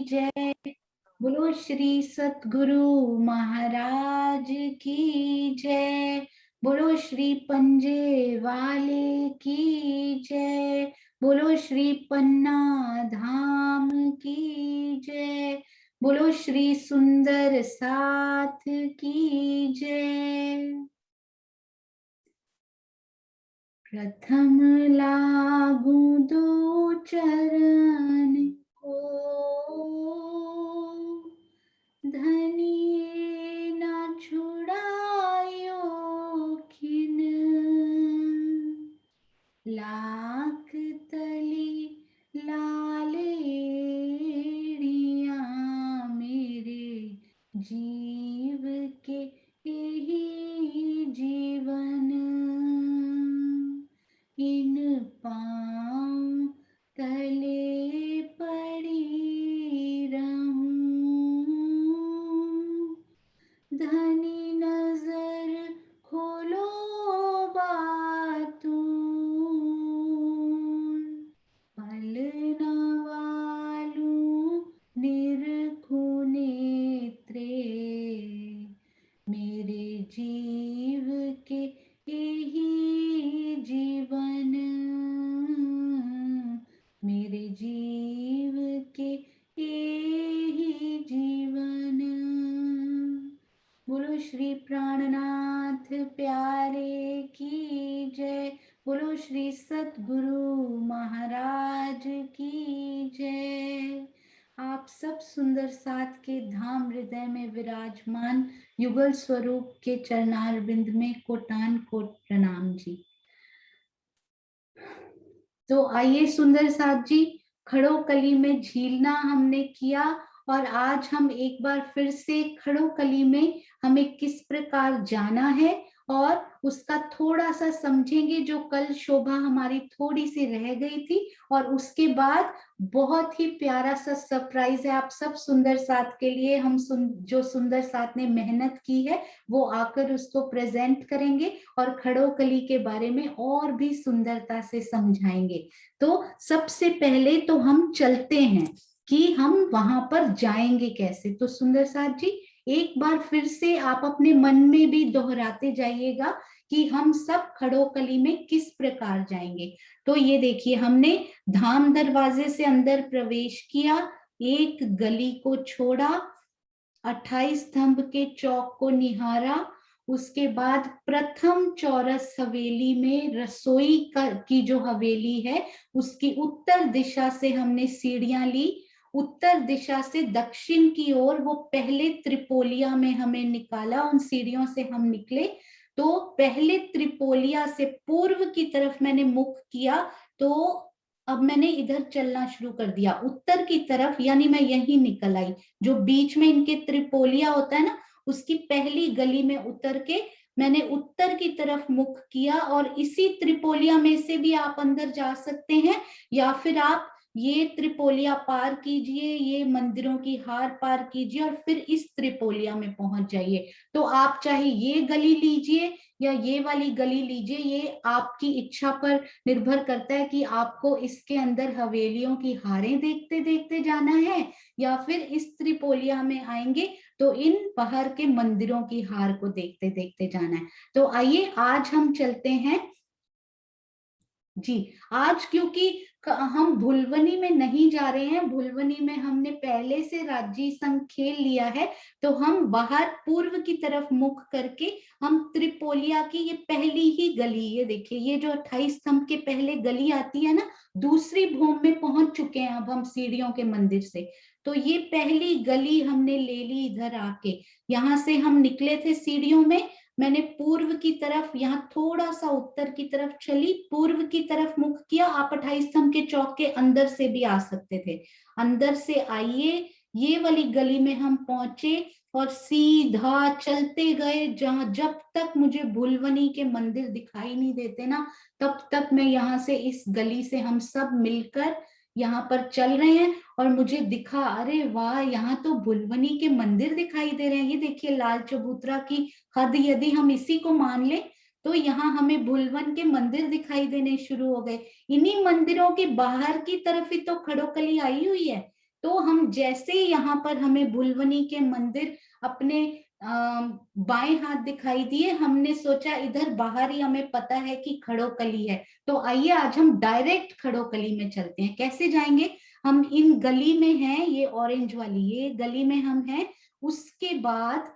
जय। बोलो श्री सतगुरु महाराज की जय। बोलो श्री पंजे वाले की जय। बोलो श्री पन्ना धाम की जय। बोलो श्री सुंदर साथ की जय। प्रथम लागू दो चरण को, धनिये न छुड़ायो खिन। लाख तली लालेड़िया मेरे जीव के यही जीवन। इन पाँव तले पड़ी रहूं, धनी नजर खोलो बातूं, पल न वालूं निरखूं नेत्रे, मेरे जीव के यही जीवन। मेरे जीव के यही जीवन। बोलो श्री प्राणनाथ प्यारे की जय। बोलो श्री सतगुरु महाराज की जय। आप सब सुंदर साथ के धाम हृदय में विराजमान युगल स्वरूप के चरणार बिंद में कोटान कोट प्रणाम जी। तो आइए सुंदर साथ जी, खड़ो कली में झीलना हमने किया और आज हम एक बार फिर से खड़ो कली में हमें किस प्रकार जाना है और उसका थोड़ा सा समझेंगे। जो कल शोभा हमारी थोड़ी सी रह गई थी और उसके बाद बहुत ही प्यारा सा सरप्राइज है आप सब सुंदर साथ के लिए। हम जो सुंदर साथ ने मेहनत की है वो आकर उसको प्रेजेंट करेंगे और खड़ो कली के बारे में और भी सुंदरता से समझाएंगे। तो सबसे पहले तो हम चलते हैं कि हम वहां पर जाएंगे कैसे। तो सुंदर साथ जी एक बार फिर से आप अपने मन में भी दोहराते जाइएगा कि हम सब खड़ो कली में किस प्रकार जाएंगे। तो ये देखिए, हमने धाम दरवाजे से अंदर प्रवेश किया, एक गली को छोड़ा, 28 स्तंभ के चौक को निहारा, उसके बाद प्रथम चौरस हवेली में रसोई की जो हवेली है उसकी उत्तर दिशा से हमने सीढ़ियां ली। उत्तर दिशा से दक्षिण की ओर वो पहले त्रिपोलिया में हमें निकाला, उन सीढ़ियों से हम निकले। तो पहले त्रिपोलिया से पूर्व की तरफ मैंने मुख किया, तो अब मैंने इधर चलना शुरू कर दिया उत्तर की तरफ, यानी मैं यहीं निकल आई। जो बीच में इनके त्रिपोलिया होता है ना, उसकी पहली गली में उतर के मैंने उत्तर की तरफ मुख किया। और इसी त्रिपोलिया में से भी आप अंदर जा सकते हैं या फिर आप ये त्रिपोलिया पार कीजिए, ये मंदिरों की हार पार कीजिए और फिर इस त्रिपोलिया में पहुंच जाइए। तो आप चाहे ये गली लीजिए या ये वाली गली लीजिए, ये आपकी इच्छा पर निर्भर करता है कि आपको इसके अंदर हवेलियों की हारें देखते देखते जाना है या फिर इस त्रिपोलिया में आएंगे तो इन बाहर के मंदिरों की हार को देखते देखते जाना है। तो आइए आज हम चलते हैं जी। आज क्योंकि हम भुलवनी में नहीं जा रहे हैं, भुलवनी में हमने पहले से राज्य संघ खेल लिया है, तो हम बाहर पूर्व की तरफ मुख करके हम त्रिपोलिया की ये पहली ही गली, ये देखिए ये जो 28 स्तंभ के पहले गली आती है ना, दूसरी भूमि में पहुंच चुके हैं अब हम सीढ़ियों के मंदिर से। तो ये पहली गली हमने ले ली इधर आके। यहाँ से हम निकले थे सीढ़ियों में, मैंने पूर्व की तरफ, यहाँ थोड़ा सा उत्तर की तरफ चली, पूर्व की तरफ मुख किया। आप 28 स्तंभ के चौक के अंदर से भी आ सकते थे, अंदर से आइए, ये वाली गली में हम पहुंचे और सीधा चलते गए जहां, जब तक मुझे भुलवनी के मंदिर दिखाई नहीं देते ना तब तक मैं यहाँ से इस गली से हम सब मिलकर यहाँ पर चल रहे हैं। और मुझे दिखा, अरे वाह, यहाँ तो भुलवनी के मंदिर दिखाई दे रहे हैं। ये देखिए लाल चबूतरा की हद यदि हम इसी को मान ले तो यहाँ हमें भुलवन के मंदिर दिखाई देने शुरू हो गए। इन्हीं मंदिरों के बाहर की तरफ ही तो खड़ोकली आई हुई है। तो हम जैसे यहाँ पर हमें बुलवनी के मंदिर अपने बाएं हाथ दिखाई दिए, हमने सोचा इधर बाहर ही हमें पता है कि खड़ोकली है, तो आइए आज हम डायरेक्ट खड़ोकली में चलते हैं। कैसे जाएंगे? हम इन गली में हैं, ये ऑरेंज वाली ये गली में हम हैं, उसके बाद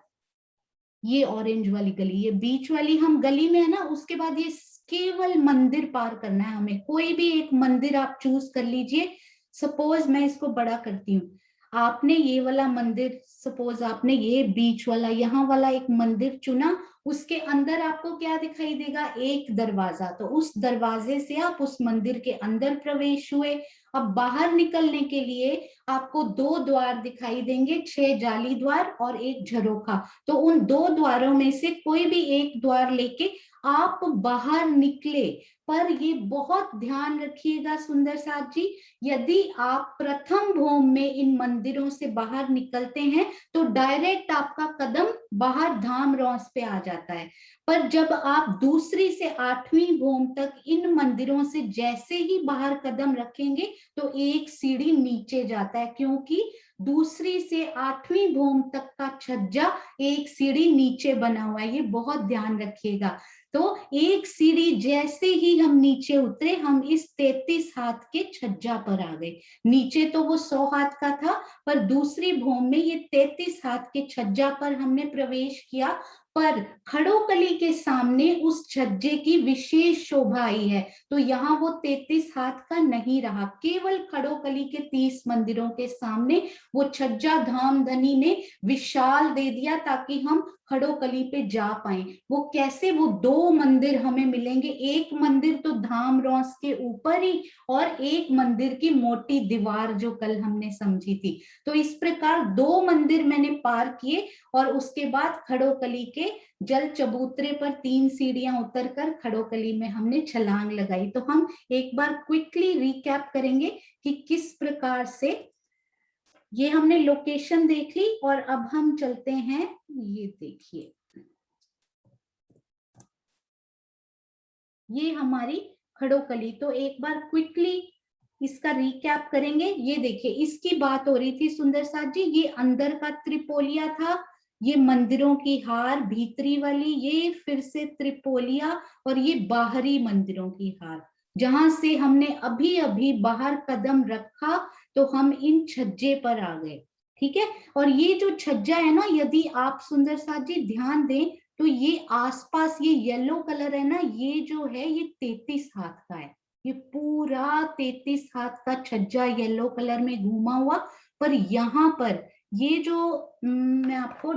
ये ऑरेंज वाली गली, ये बीच वाली हम गली में है ना, उसके बाद ये केवल मंदिर पार करना है हमें। कोई भी एक मंदिर आप चूज कर लीजिए। सपोज मैं इसको बड़ा करती हूँ, आपने ये वाला मंदिर, सपोज आपने ये बीच वाला यहाँ वाला एक मंदिर चुना, उसके अंदर आपको क्या दिखाई देगा? एक दरवाजा। तो उस दरवाजे से आप उस मंदिर के अंदर प्रवेश हुए। अब बाहर निकलने के लिए आपको 2 द्वार दिखाई देंगे, 6 जाली द्वार और एक झरोखा। तो उन 2 द्वारों में से कोई भी एक द्वार लेके आप बाहर निकले। पर ये बहुत ध्यान रखिएगा सुंदर साथ जी, यदि आप प्रथम भोम में इन मंदिरों से बाहर निकलते हैं तो डायरेक्ट आपका कदम बाहर धाम रौस पे आ जाता है। पर जब आप दूसरी से 8वीं भोम तक इन मंदिरों से जैसे ही बाहर कदम रखेंगे तो एक सीढ़ी नीचे जाता है, क्योंकि दूसरी से 8वीं भोम तक का छज्जा एक सीढ़ी नीचे बना हुआ है। ये बहुत ध्यान रखिएगा। तो एक सीढ़ी जैसे ही हम नीचे उतरे, हम इस 33 हाथ के छज्जा पर आ गए। नीचे तो वो 100 हाथ का था, पर दूसरी भोम में ये 33 हाथ के छज्जा पर हमने प्रवेश किया। पर खड़ोकली के सामने उस छज्जे की विशेष शोभा आई है, तो यहाँ वो 33 हाथ का नहीं रहा। केवल खड़ोकली के 30 मंदिरों के सामने वो छज्जा धामधनी ने विशाल दे दिया, ताकि हम खड़ोकली पे जा पाए। वो कैसे? वो 2 मंदिर हमें मिलेंगे, एक मंदिर तो धाम रौस के ऊपर ही, और एक मंदिर की मोटी दीवार जो कल हमने समझी थी। तो इस प्रकार 2 मंदिर मैंने पार किए, और उसके बाद खड़ोकली के जल चबूतरे पर 3 सीढ़ियां उतरकर खड़ोकली में हमने छलांग लगाई। तो हम एक बार क्विकली रिकैप करेंगे कि किस प्रकार से ये हमने लोकेशन देख ली, और अब हम चलते हैं। ये देखिए, ये हमारी खड़ोकली। तो एक बार क्विकली इसका रिकैप करेंगे। ये देखिए, इसकी बात हो रही थी सुंदर साथ जी, ये अंदर का त्रिपोलिया था, ये मंदिरों की हार भीतरी वाली, ये फिर से त्रिपोलिया, और ये बाहरी मंदिरों की हार। जहां से हमने अभी अभी बाहर कदम रखा तो हम इन छज्जे पर आ गए। ठीक है, और ये जो छज्जा है ना, यदि आप सुंदर साथ जी ध्यान दें तो ये आसपास ये येलो कलर है ना, ये जो है ये 33 हाथ का है। ये पूरा 33 हाथ का छज्जा येलो कलर में घूमा हुआ। पर यहाँ पर ये जो मैं आपको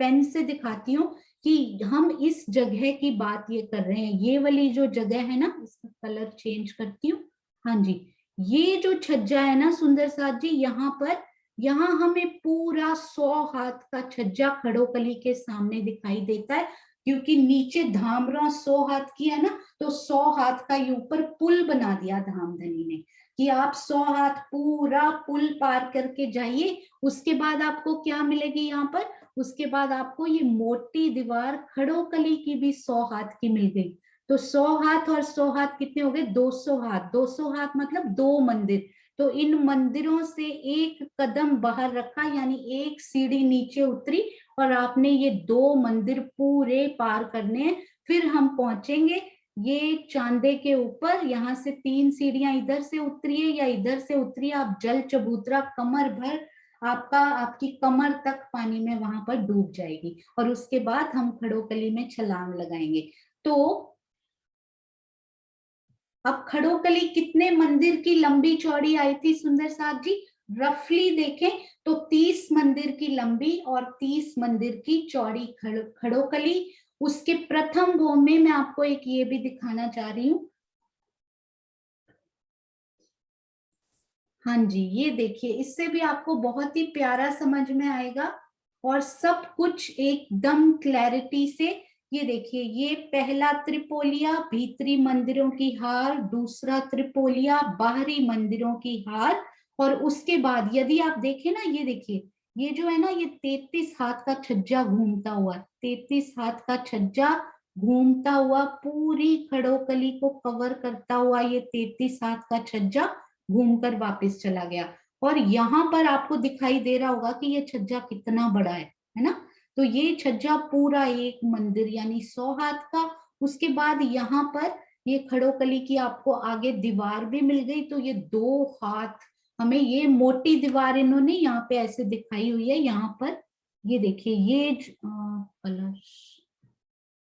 पेन से दिखाती हूँ कि हम इस जगह की बात ये कर रहे हैं। ये वाली जो जगह है ना, इसका कलर चेंज करती हूँ। हाँ जी, ये जो छज्जा है ना सुंदर साथ जी, यहाँ पर, यहाँ हमें पूरा 100 हाथ का छज्जा खड़ोकली के सामने दिखाई देता है, क्योंकि नीचे धामरा 100 हाथ की है ना, तो 100 हाथ का ये ऊपर पुल बना दिया धामधनी ने कि आप 100 हाथ पूरा पुल पार करके जाइए। उसके बाद आपको क्या मिलेगी यहाँ पर? उसके बाद आपको ये मोटी दीवार खड़ोकली की भी 100 हाथ की मिल गई। तो 100 हाथ और 100 हाथ कितने हो गए? 200 हाथ। 200 हाथ मतलब 2 मंदिर। तो इन मंदिरों से एक कदम बाहर रखा, यानी एक सीढ़ी नीचे उतरी, और आपने ये 2 मंदिर पूरे पार करने हैं। फिर हम पहुंचेंगे ये चांदे के ऊपर। यहाँ से 3 सीढ़ियां इधर से उतरिए या इधर से उतरिए, आप जल चबूतरा कमर भर, आपकी कमर तक पानी में वहां पर डूब जाएगी, और उसके बाद हम खड़ोकली में छलांग लगाएंगे। तो अब खड़ोकली कितने मंदिर की लंबी चौड़ी आई थी सुंदर साथ जी? रफली देखें तो 30 मंदिर की लंबी और 30 मंदिर की चौड़ी खड़ोकली। उसके प्रथम भोम में मैं आपको एक ये भी दिखाना चाह रही हूँ। हाँ जी, ये देखिए, इससे भी आपको बहुत ही प्यारा समझ में आएगा, और सब कुछ एकदम क्लैरिटी से। ये देखिए, ये पहला त्रिपोलिया भीतरी मंदिरों की हार, दूसरा त्रिपोलिया बाहरी मंदिरों की हार, और उसके बाद यदि आप देखें ना, ये देखिए, ये जो है ना, ये 33 हाथ का छज्जा घूमता हुआ, 33 हाथ का छज्जा घूमता हुआ पूरी खड़ोकली को कवर करता हुआ, ये 33 हाथ का छज्जा घूमकर वापस चला गया। और यहाँ पर आपको दिखाई दे रहा होगा कि ये छज्जा कितना बड़ा है ना। तो ये छज्जा पूरा एक मंदिर यानी 100 हाथ का। उसके बाद यहाँ पर ये खड़ोकली की आपको आगे दीवार भी मिल गई, तो ये 2 हाथ हमें ये मोटी दीवार इन्होंने यहाँ पे ऐसे दिखाई हुई है। यहाँ पर ये देखिए ये कलश,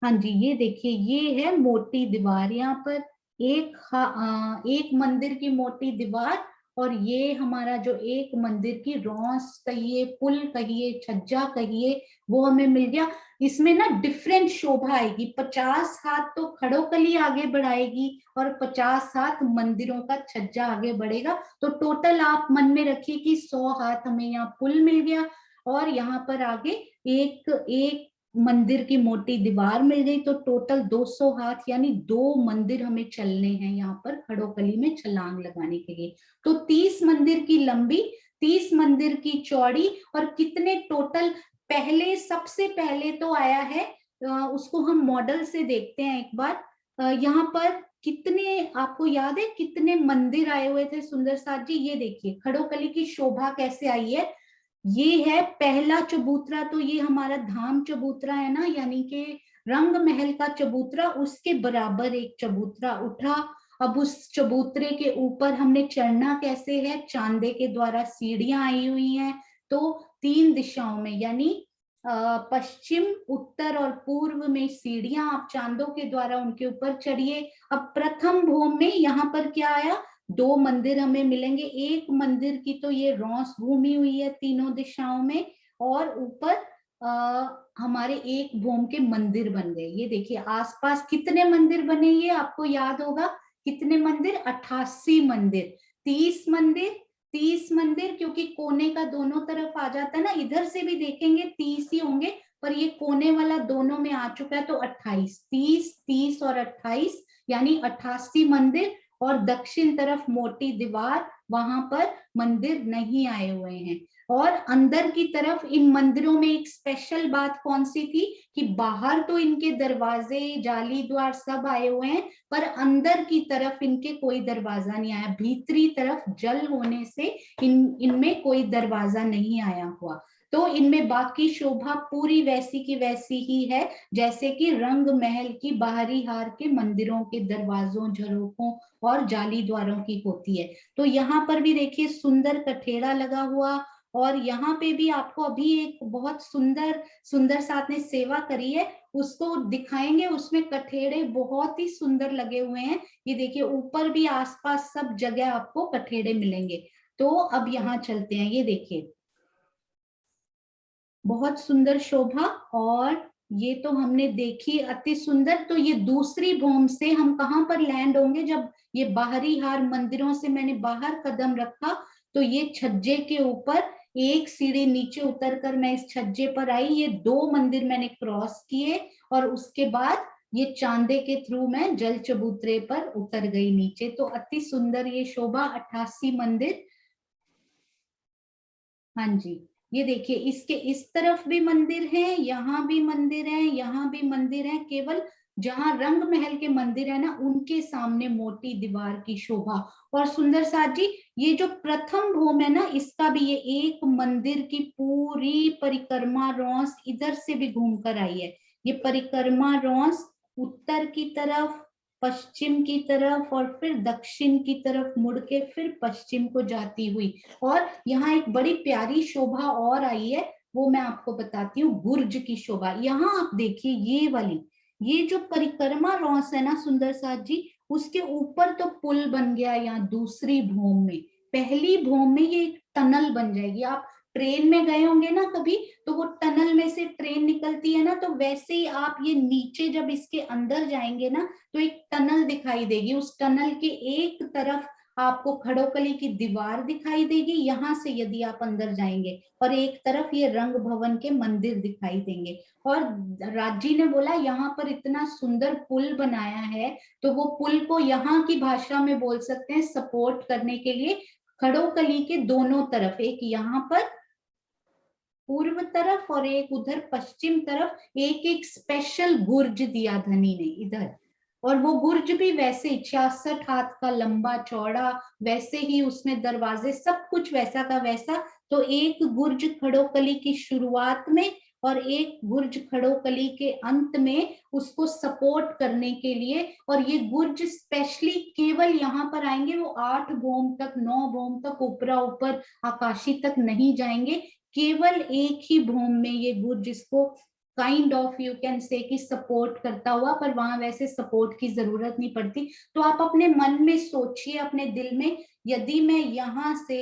हाँ जी ये देखिए ये है मोटी दीवार। यहाँ पर एक मंदिर की मोटी दीवार, और ये हमारा जो एक मंदिर की रौस कहिए, पुल कहिए, छज्जा कहिए, वो हमें मिल गया। इसमें ना डिफरेंट शोभा आएगी। 50 हाथ तो खड़ोकली आगे बढ़ाएगी और 50 हाथ मंदिरों का छज्जा आगे बढ़ेगा। तो टोटल आप मन में रखिए कि 100 हाथ हमें यहाँ पुल मिल गया, और यहाँ पर आगे एक एक मंदिर की मोटी दीवार मिल गई। तो टोटल 200 हाथ यानी 2 मंदिर हमें चलने हैं यहाँ पर खड़ोकली में छलांग लगाने के लिए। तो 30 मंदिर की लंबी, 30 मंदिर की चौड़ी, और कितने टोटल, पहले सबसे पहले तो आया है, उसको हम मॉडल से देखते हैं एक बार। यहाँ पर कितने आपको याद है कितने मंदिर आए हुए थे सुंदर साथ जी? ये देखिए खड़ोकली की शोभा कैसे आई है। ये है पहला चबूतरा, तो ये हमारा धाम चबूतरा है ना, यानी कि रंग महल का चबूतरा, उसके बराबर एक चबूतरा उठा। अब उस चबूतरे के ऊपर हमने चढ़ना कैसे है? चांदे के द्वारा सीढ़ियां आई हुई हैं। तो 3 दिशाओं में यानी पश्चिम, उत्तर और पूर्व में सीढ़ियां आप चांदों के द्वारा उनके ऊपर चढ़िए। अब प्रथम भूमि में यहाँ पर क्या आया? 2 मंदिर हमें मिलेंगे। एक मंदिर की तो ये रौस घूमी हुई है तीनों दिशाओं में, और ऊपर हमारे एक भूमि के मंदिर बन गए। ये देखिए आसपास कितने मंदिर बने, ये आपको याद होगा कितने मंदिर? 88 मंदिर। 30 मंदिर, 30 मंदिर, क्योंकि कोने का दोनों तरफ आ जाता है ना, इधर से भी देखेंगे 30 ही होंगे, पर ये कोने वाला दोनों में आ चुका है, तो 28, 30, 30 और 28 यानी 88 मंदिर। और दक्षिण तरफ मोटी दीवार, वहां पर मंदिर नहीं आए हुए हैं। और अंदर की तरफ इन मंदिरों में एक स्पेशल बात कौन सी थी कि बाहर तो इनके दरवाजे, जाली द्वार सब आए हुए हैं, पर अंदर की तरफ इनके कोई दरवाजा नहीं आया। भीतरी तरफ जल होने से इनमें कोई दरवाजा नहीं आया हुआ। तो इनमें बाकी शोभा पूरी वैसी की वैसी ही है जैसे कि रंग महल की बाहरी हार के मंदिरों के दरवाजों, झरोकों और जाली द्वारों की होती है। तो यहाँ पर भी देखिए सुंदर कठेड़ा लगा हुआ, और यहाँ पे भी आपको अभी एक बहुत सुंदर सुंदर साथ ने सेवा करी है, उसको दिखाएंगे। उसमें कठेड़े बहुत ही सुंदर लगे हुए हैं। ये देखिए ऊपर भी आसपास सब जगह आपको कठेड़े मिलेंगे। तो अब यहाँ चलते हैं। ये देखिए बहुत सुंदर शोभा, और ये तो हमने देखी अति सुंदर। तो ये दूसरी भूमि से हम कहाँ पर लैंड होंगे? जब ये बाहरी हार मंदिरों से मैंने बाहर कदम रखा, तो ये छज्जे के ऊपर एक सीढ़ी नीचे उतर कर मैं इस छज्जे पर आई। ये 2 मंदिर मैंने क्रॉस किए, और उसके बाद ये चांदे के थ्रू मैं जल चबूतरे पर उतर गई नीचे। तो अति सुंदर ये शोभा, 88 मंदिर। हाँ जी, ये देखिए इसके इस तरफ भी मंदिर है, यहाँ भी मंदिर है, यहाँ भी मंदिर है। केवल जहाँ रंग महल के मंदिर है ना, उनके सामने मोटी दीवार की शोभा। और सुंदर साथ जी, ये जो प्रथम भूमि है ना, इसका भी ये एक मंदिर की पूरी परिक्रमा रौस इधर से भी घूमकर आई है। ये परिक्रमा रौस उत्तर की तरफ, पश्चिम की तरफ, और फिर दक्षिण की तरफ मुड़ के फिर पश्चिम को जाती हुई। और यहाँ एक बड़ी प्यारी शोभा और आई है, वो मैं आपको बताती हूँ, गुर्ज की शोभा। यहाँ आप देखिए ये वाली, ये जो परिक्रमा रौस है ना सुंदर साथ जी, उसके ऊपर तो पुल बन गया। यहाँ दूसरी भूमि में, पहली भूमि में ये एक टनल बन जाएगी। आप ट्रेन में गए होंगे ना कभी, तो वो टनल में से ट्रेन निकलती है ना, तो वैसे ही आप ये नीचे जब इसके अंदर जाएंगे ना, तो एक टनल दिखाई देगी। उस टनल के एक तरफ आपको खड़ोकली की दीवार दिखाई देगी, यहाँ से यदि आप अंदर जाएंगे, और एक तरफ ये रंग भवन के मंदिर दिखाई देंगे। और राजी ने बोला यहाँ पर इतना सुंदर पुल बनाया है, तो वो पुल को यहाँ की भाषा में बोल सकते हैं सपोर्ट करने के लिए खड़ोकली के दोनों तरफ, एक यहाँ पर पूर्व तरफ और एक उधर पश्चिम तरफ, एक एक स्पेशल गुर्ज दिया धनी ने इधर। और वो गुर्ज भी वैसे 66 हाथ का लंबा चौड़ा, वैसे ही उसमें दरवाजे, सब कुछ वैसा का वैसा। तो एक गुर्ज खड़ोकली की शुरुआत में और एक गुर्ज खड़ोकली के अंत में उसको सपोर्ट करने के लिए, और ये गुर्ज स्पेशली केवल यहाँ पर आएंगे, वो 8 भौम तक 9 भौम तक ऊपरा ऊपर आकाशी तक नहीं जाएंगे, केवल एक ही भौम में ये गुर्ज इसको kind of you can say कि सपोर्ट करता हुआ, पर वहां वैसे सपोर्ट की जरूरत नहीं पड़ती। तो आप अपने मन में सोचिए, अपने दिल में, यदि मैं यहाँ से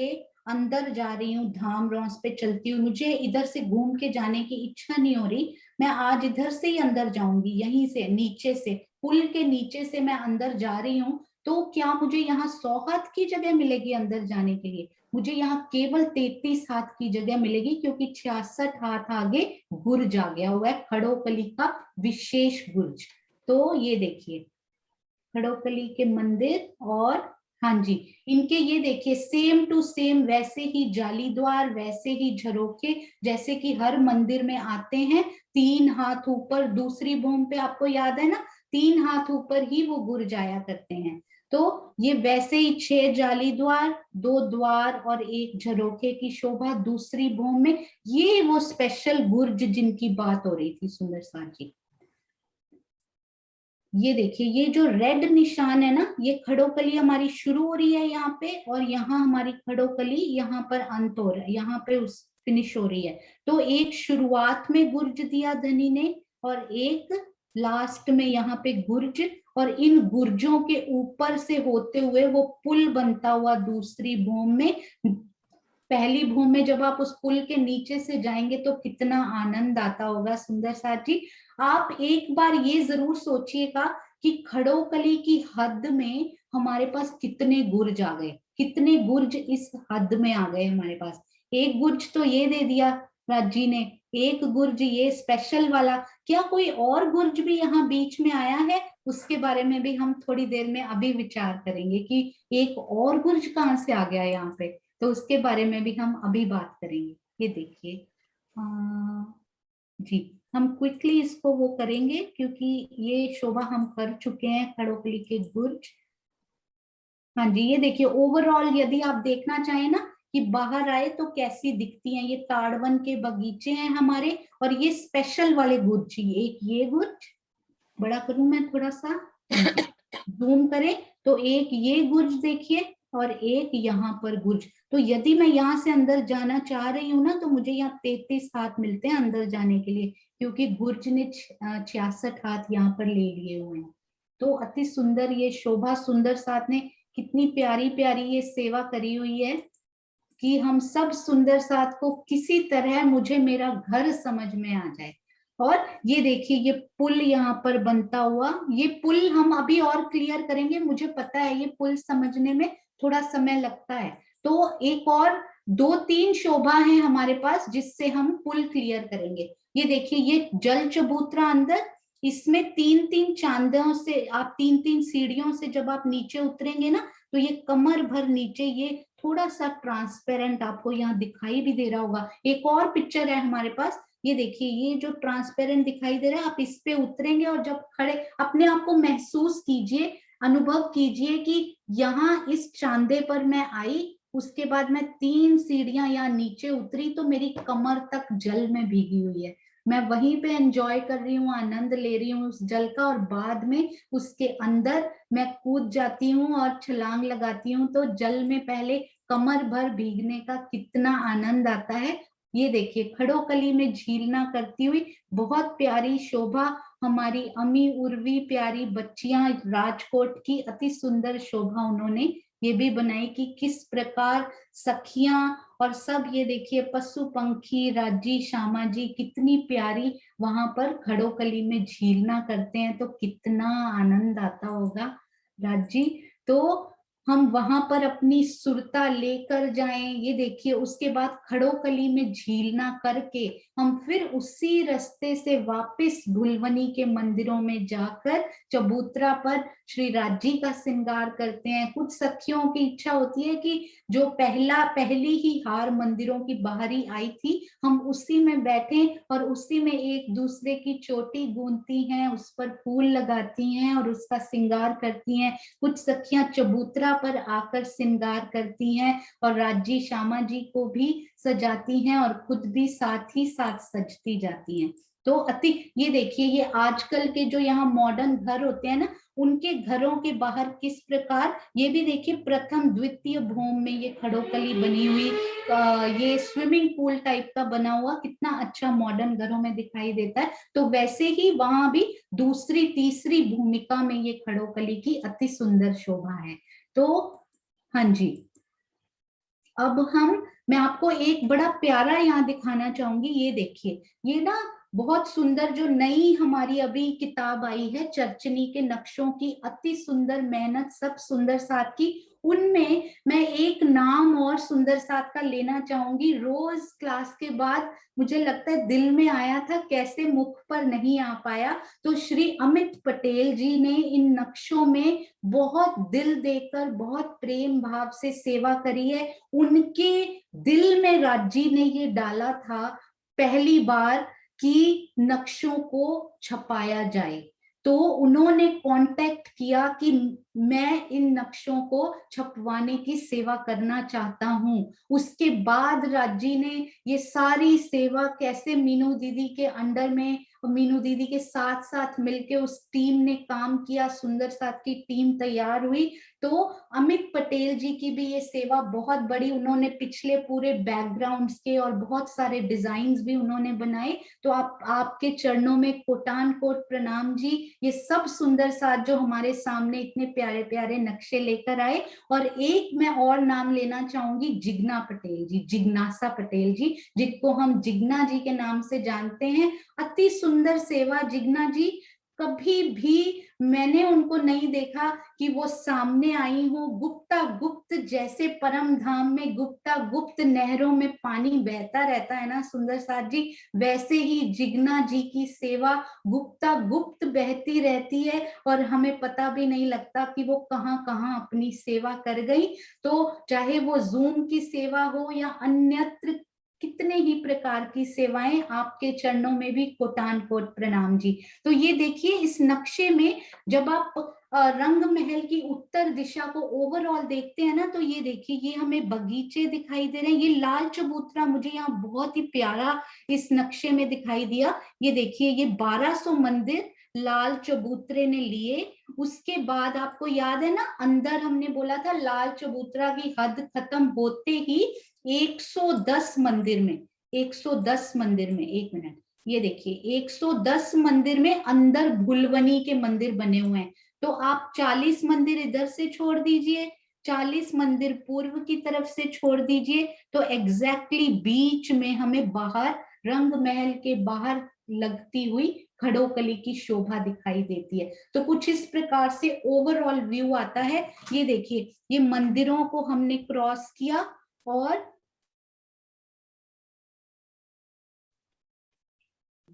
अंदर जा रही हूँ, धाम रौस पे चलती हूँ, मुझे इधर से घूम के जाने की इच्छा नहीं हो रही, मैं आज इधर से ही अंदर जाऊंगी, यहीं से नीचे से, पुल के नीचे से मैं अंदर जा रही हूँ, तो क्या मुझे यहाँ 100 हाथ की जगह मिलेगी अंदर जाने के लिए? मुझे यहाँ केवल 33 हाथ की जगह मिलेगी, क्योंकि 66 हाथ आगे गुर्ज आ गया हुआ है, खड़ोकली का विशेष गुर्ज। तो ये देखिए खड़ोकली के मंदिर, और हाँ जी, इनके ये देखिए सेम टू सेम वैसे ही जाली द्वार, वैसे ही झरोखे, जैसे कि हर मंदिर में आते हैं। 3 हाथ ऊपर, दूसरी भूमि पे आपको याद है ना, 3 हाथ ऊपर ही वो गुर्ज आया करते हैं। तो ये वैसे ही 6 जाली द्वार, 2 द्वार और एक झरोखे की शोभा दूसरी भूमि में, ये वो स्पेशल गुर्ज जिनकी बात हो रही थी सुंदर साथ जी। ये देखिए ये जो रेड निशान है ना, ये खड़ोकली हमारी शुरू हो रही है यहाँ पे, और यहाँ हमारी खड़ोकली यहाँ पर अंत हो रहा है, यहाँ पे उस फिनिश हो रही है। तो एक शुरुआत में गुर्ज दिया धनी ने, और एक लास्ट में यहाँ पे गुर्ज, और इन गुर्जों के ऊपर से होते हुए वो पुल बनता हुआ दूसरी भूमि में। पहली भूमि में जब आप उस पुल के नीचे से जाएंगे तो कितना आनंद आता होगा सुंदर साथ जी। आप एक बार ये जरूर सोचिएगा कि खड़ोकली की हद में हमारे पास कितने गुर्ज आ गए, कितने गुर्ज इस हद में आ गए हमारे पास। एक गुर्ज तो ये दे दिया राज जी ने, एक गुर्ज ये स्पेशल वाला, क्या कोई और गुर्ज भी यहाँ बीच में आया है? उसके बारे में भी हम थोड़ी देर में अभी विचार करेंगे कि एक और गुर्ज कहाँ से आ गया यहाँ पे, तो उसके बारे में भी हम अभी बात करेंगे। ये देखिए जी, हम क्विकली इसको वो करेंगे क्योंकि ये शोभा हम कर चुके हैं खड़ोकली के गुर्ज। हाँ जी, ये देखिए ओवरऑल यदि आप देखना चाहें ना कि बाहर आए तो कैसी दिखती हैं, ये ताड़वन के बगीचे हैं हमारे, और ये स्पेशल वाले गुर्ज, एक ये गुर्ज, बड़ा करूं मैं थोड़ा सा, जूम करें तो एक ये गुर्ज देखिए और एक यहाँ पर गुर्ज। तो यदि मैं यहाँ से अंदर जाना चाह रही हूँ ना, तो मुझे यहाँ 33 हाथ मिलते हैं अंदर जाने के लिए, क्योंकि गुर्ज ने 66 हाथ यहाँ पर ले लिए हुए हैं। तो अति सुंदर ये शोभा सुंदर साथ ने कितनी प्यारी प्यारी ये सेवा करी हुई है कि हम सब सुंदर साथ को किसी तरह मुझे मेरा घर समझ में आ जाए। और ये देखिए ये पुल यहाँ पर बनता हुआ, ये पुल हम अभी और क्लियर करेंगे, मुझे पता है ये पुल समझने में थोड़ा समय लगता है। तो एक और 2-3 शोभा है हमारे पास जिससे हम पुल क्लियर करेंगे। ये देखिए ये जल चबूतरा अंदर, इसमें 3-3 चांदों से, आप 3-3 सीढ़ियों से जब आप नीचे उतरेंगे ना, तो ये कमर भर नीचे, ये थोड़ा सा ट्रांसपेरेंट आपको यहाँ दिखाई भी दे रहा होगा। एक और पिक्चर है हमारे पास, ये देखिए ये जो ट्रांसपेरेंट दिखाई दे रहा है, आप इस पे उतरेंगे और जब खड़े अपने आप को महसूस कीजिए, अनुभव कीजिए कि यहाँ इस चांदे पर मैं आई, उसके बाद मैं 3 सीढ़ियां यहाँ नीचे उतरी तो मेरी कमर तक जल में भीगी हुई है, मैं वहीं पे एंजॉय कर रही हूँ, आनंद ले रही हूँ उस जल का, और बाद में उसके अंदर मैं कूद जाती हूँ और छलांग लगाती हूँ, तो जल में पहले कमर भर भीगने का कितना आनंद आता है। ये देखिए खड़ोकली में झीलना करती हुई बहुत प्यारी शोभा हमारी अमी उर्वी प्यारी बच्चियां राजकोट की, अति सुंदर शोभा उन्होंने ये भी बनाई कि किस प्रकार सखियां और सब, ये देखिए पशु पंखी राजी श्यामा जी कितनी प्यारी वहां पर खड़ोकली में झीलना करते हैं, तो कितना आनंद आता होगा राजी। तो हम वहां पर अपनी सुरता लेकर जाएं, ये देखिए उसके बाद खड़ोकली में झीलना करके हम फिर उसी रास्ते से वापस भुलवनी के मंदिरों में जाकर चबूतरा पर श्री राज्जी का श्रृंगार करते हैं। कुछ सखियों की इच्छा होती है कि जो पहली ही हार मंदिरों की बाहरी आई थी, हम उसी में बैठे और उसी में एक दूसरे की चोटी गूंथती हैं, उस पर फूल लगाती हैं और उसका श्रृंगार करती हैं। कुछ सखियां चबूतरा पर आकर श्रृंगार करती हैं और राज्जी श्यामा जी को भी सजाती हैं और खुद भी साथ ही साथ सजती जाती हैं। तो अति, ये देखिए, ये आजकल के जो यहाँ मॉडर्न घर होते हैं ना, उनके घरों के बाहर किस प्रकार, ये भी देखिए प्रथम द्वितीय भूमि में ये खड़ोकली बनी हुई, ये स्विमिंग पूल टाइप का बना हुआ कितना अच्छा मॉडर्न घरों में दिखाई देता है। तो वैसे ही वहां भी दूसरी तीसरी भूमिका में ये खड़ोकली की अति सुंदर शोभा है। तो हाँ जी, अब मैं आपको एक बड़ा प्यारा यहाँ दिखाना चाहूंगी। ये देखिए, ये ना बहुत सुंदर जो नई हमारी अभी किताब आई है चरचनी के नक्शों की, अति सुंदर मेहनत सब सुंदर साथ की। उनमें मैं एक नाम और सुंदर साथ का लेना चाहूंगी। रोज क्लास के बाद मुझे लगता है दिल में आया था, कैसे मुख पर नहीं आ पाया। तो श्री अमित पटेल जी ने इन नक्शों में बहुत दिल देकर, बहुत प्रेम भाव से सेवा करी है। उनके दिल में राज्जी ने ये डाला था पहली बार कि नक्शों को छपाया जाए, तो उन्होंने कांटेक्ट किया कि मैं इन नक्शों को छपवाने की सेवा करना चाहता हूं। उसके बाद राज्जी ने ये सारी सेवा कैसे मीनू दीदी के अंडर में, मीनू दीदी के साथ साथ मिलके उस टीम ने काम किया, सुंदर साथ की टीम तैयार हुई। तो अमित पटेल जी की भी ये सेवा बहुत बड़ी, उन्होंने पिछले पूरे बैकग्राउंड्स के और बहुत सारे डिजाइन्स भी उन्होंने बनाए। तो आपके चरणों में कोटान कोट प्रणाम जी। ये सब सुंदर साथ जो हमारे सामने इतने प्यारे प्यारे नक्शे लेकर आए। और एक मैं और नाम लेना चाहूंगी, जिग्ना पटेल जी, जिग्नासा पटेल जी, जिनको हम जिग्ना जी के नाम से जानते हैं। अति सुंदर सेवा जिग्ना जी, कभी भी मैंने उनको नहीं देखा कि वो सामने आई हो। गुप्ता गुप्त जैसे परम धाम में गुप्ता गुप्त नहरों में पानी बहता रहता है ना सुंदर साथ जी, वैसे ही जिग्ना जी की सेवा गुप्ता गुप्त बहती रहती है और हमें पता भी नहीं लगता कि वो कहाँ कहाँ अपनी सेवा कर गई। तो चाहे वो जूम की सेवा हो या अन्यत्र कितने ही प्रकार की सेवाएं, आपके चरणों में भी कोटान कोट प्रणाम जी। तो ये देखिए, इस नक्शे में जब आप रंग महल की उत्तर दिशा को ओवरऑल देखते हैं ना, तो ये देखिए, ये हमें बगीचे दिखाई दे रहे हैं। ये लाल चबूतरा मुझे यहाँ बहुत ही प्यारा इस नक्शे में दिखाई दिया। ये देखिए, ये 1200 मंदिर लाल चबूतरे ने लिए। उसके बाद आपको याद है ना, अंदर हमने बोला था लाल चबूतरा की हद खत्म होते ही 110 मंदिर में, 110 मंदिर में, एक मिनट, ये देखिए 110 मंदिर में अंदर भुलवनी के मंदिर बने हुए हैं। तो आप 40 मंदिर इधर से छोड़ दीजिए, 40 मंदिर पूर्व की तरफ से छोड़ दीजिए, तो एग्जैक्टली बीच में हमें बाहर रंग महल के बाहर लगती हुई खड़ोकली की शोभा दिखाई देती है। तो कुछ इस प्रकार से ओवरऑल व्यू आता है। ये देखिए, ये मंदिरों को हमने क्रॉस किया और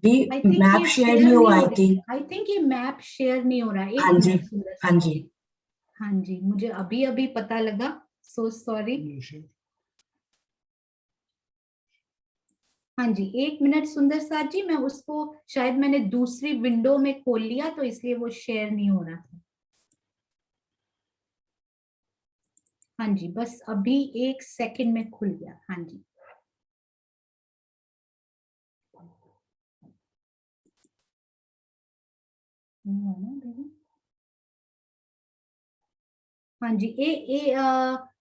मैप शेयर नहीं हुआ। आई थिंक ये मैप शेयर नहीं हो रहा है। हाँ जी, हाँ जी, हाँ जी, मुझे अभी अभी पता लगा, सो सॉरी। हाँ जी, एक मिनट सुंदर साथ जी, मैं उसको शायद मैंने दूसरी विंडो में खोल लिया तो इसलिए वो शेयर नहीं हो रहा था। हाँ जी, बस अभी एक सेकंड में खुल गया। हाँ जी, हाँ जी,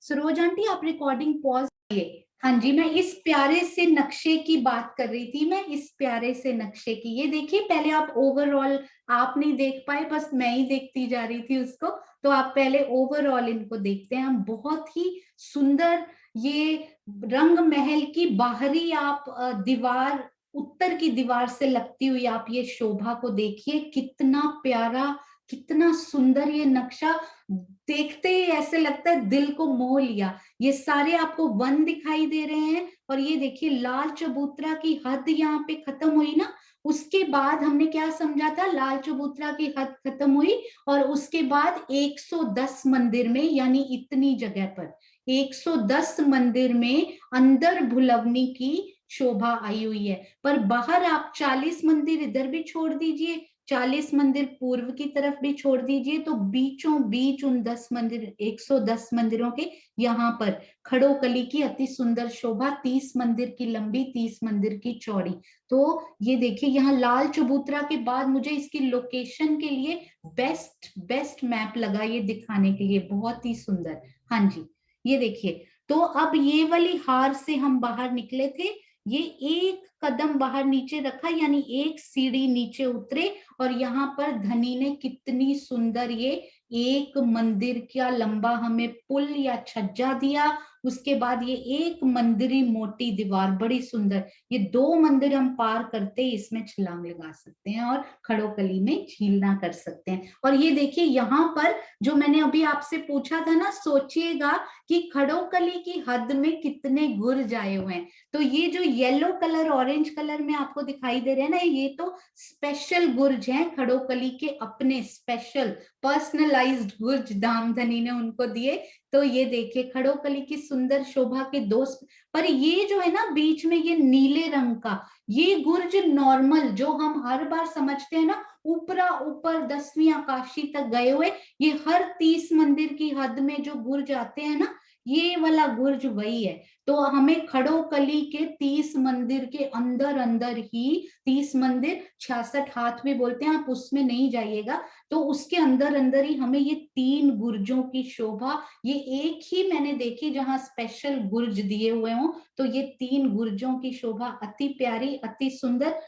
सरोज आंटी आप रिकॉर्डिंग पॉज करिए। हाँ जी, मैं इस प्यारे से नक्शे की बात कर रही थी, मैं इस प्यारे से नक्शे की। ये देखिए, पहले आप ओवरऑल आप नहीं देख पाए, बस मैं ही देखती जा रही थी उसको। तो आप पहले ओवरऑल इनको देखते हैं हम। बहुत ही सुंदर ये रंग महल की बाहरी आप दीवार, उत्तर की दीवार से लगती हुई आप ये शोभा को देखिए, कितना प्यारा कितना सुंदर ये नक्शा, देखते ही ऐसे लगता है दिल को मोह लिया। ये सारे आपको वन दिखाई दे रहे हैं, और ये देखिए लाल चबूतरा की हद यहाँ पे खत्म हुई ना, उसके बाद हमने क्या समझा था, लाल चबूतरा की हद खत्म हुई और उसके बाद 110 मंदिर में, यानी इतनी जगह पर 110 मंदिर में अंदर भुलवनी की शोभा आई हुई है। पर बाहर आप 40 मंदिर इधर भी छोड़ दीजिए, 40 मंदिर पूर्व की तरफ भी छोड़ दीजिए, तो बीचों बीच उन 10 मंदिर, 110 मंदिरों के यहाँ पर खड़ोकली की अति सुंदर शोभा, 30 मंदिर की लंबी, 30 मंदिर की चौड़ी। तो ये देखिए यहाँ लाल चबूतरा के बाद मुझे इसकी लोकेशन के लिए बेस्ट मैप लगा ये दिखाने के लिए, बहुत ही सुंदर। हाँ जी, ये देखिए, तो अब ये वाली हार से हम बाहर निकले थे, ये एक कदम बाहर नीचे रखा, यानी एक सीढ़ी नीचे उतरे, और यहाँ पर धनी ने कितनी सुंदर ये एक मंदिर का लंबा हमें पुल या छज्जा दिया। उसके बाद ये एक मंदिरी मोटी दीवार, बड़ी सुंदर, ये 2 मंदिर हम पार करते ही इसमें छलांग लगा सकते हैं और खड़ोकली में झीलना कर सकते हैं। और ये देखिए यहाँ पर जो मैंने अभी आपसे पूछा था ना, सोचिएगा कि खड़ोकली की हद में कितने गुर्ज आए हुए हैं। तो ये जो येलो कलर, ऑरेंज कलर में आपको दिखाई दे रहे हैं ना, ये तो स्पेशल गुर्ज हैं खड़ोकली के, अपने स्पेशल पर्सनलाइज्ड गुर्ज धामधनी ने उनको दिए। तो ये देखिए खड़ोकली की सुंदर शोभा के दोस्त, पर ये जो है ना बीच में ये नीले रंग का, ये गुर्ज नॉर्मल जो हम हर बार समझते हैं ना, ऊपरा ऊपर 10वीं आकाशी तक गए हुए, ये हर 30 मंदिर की हद में जो गुर्ज आते हैं ना, ये वाला गुर्ज वही है। तो हमें खड़ोकली के 30 मंदिर के अंदर अंदर ही, 30 मंदिर 66 हाथ भी बोलते हैं, आप उसमें नहीं जाइएगा, तो उसके अंदर अंदर ही हमें ये 3 गुर्जों की शोभा, ये एक ही मैंने देखी जहां स्पेशल गुर्ज दिए हुए हों, तो ये 3 गुर्जों की शोभा अति प्यारी, अति सुंदर।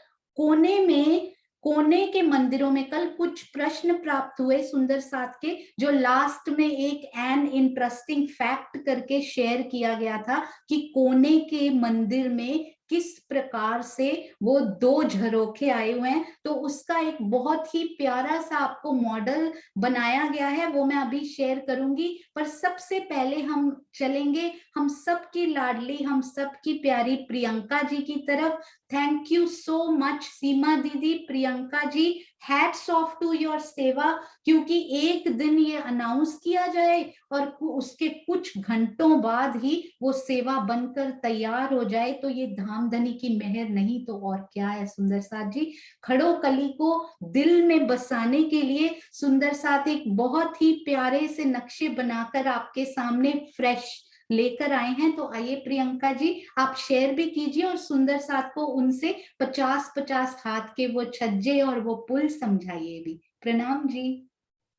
कोने के मंदिरों में कल कुछ प्रश्न प्राप्त हुए सुंदर साथ के, जो लास्ट में एक एन इंटरेस्टिंग फैक्ट करके शेयर किया गया था कि कोने के मंदिर में किस प्रकार से वो 2 झरोखे आए हुए हैं। तो उसका एक बहुत ही प्यारा सा आपको मॉडल बनाया गया है, वो मैं अभी शेयर करूंगी। पर सबसे पहले हम चलेंगे हम सबकी लाडली, हम सबकी प्यारी प्रियंका जी की तरफ। थैंक यू सो मच सीमा दीदी, Priyanka ji, hats off to your सेवा, क्योंकि एक दिन ये अनाउंस किया जाए और उसके कुछ घंटों बाद ही वो सेवा बनकर तैयार हो जाए, तो ये धामधनी की मेहर नहीं तो और क्या है सुंदर साथ जी। खड़ोकली को दिल में बसाने के लिए सुंदर साथ एक बहुत ही प्यारे से नक्शे बनाकर आपके सामने फ्रेश लेकर आए हैं। तो आइए प्रियंका जी, आप शेयर भी कीजिए और सुंदर साथ को उनसे 50-50 हाथ के वो छज्जे और वो पुल समझाइए भी। प्रणाम जी।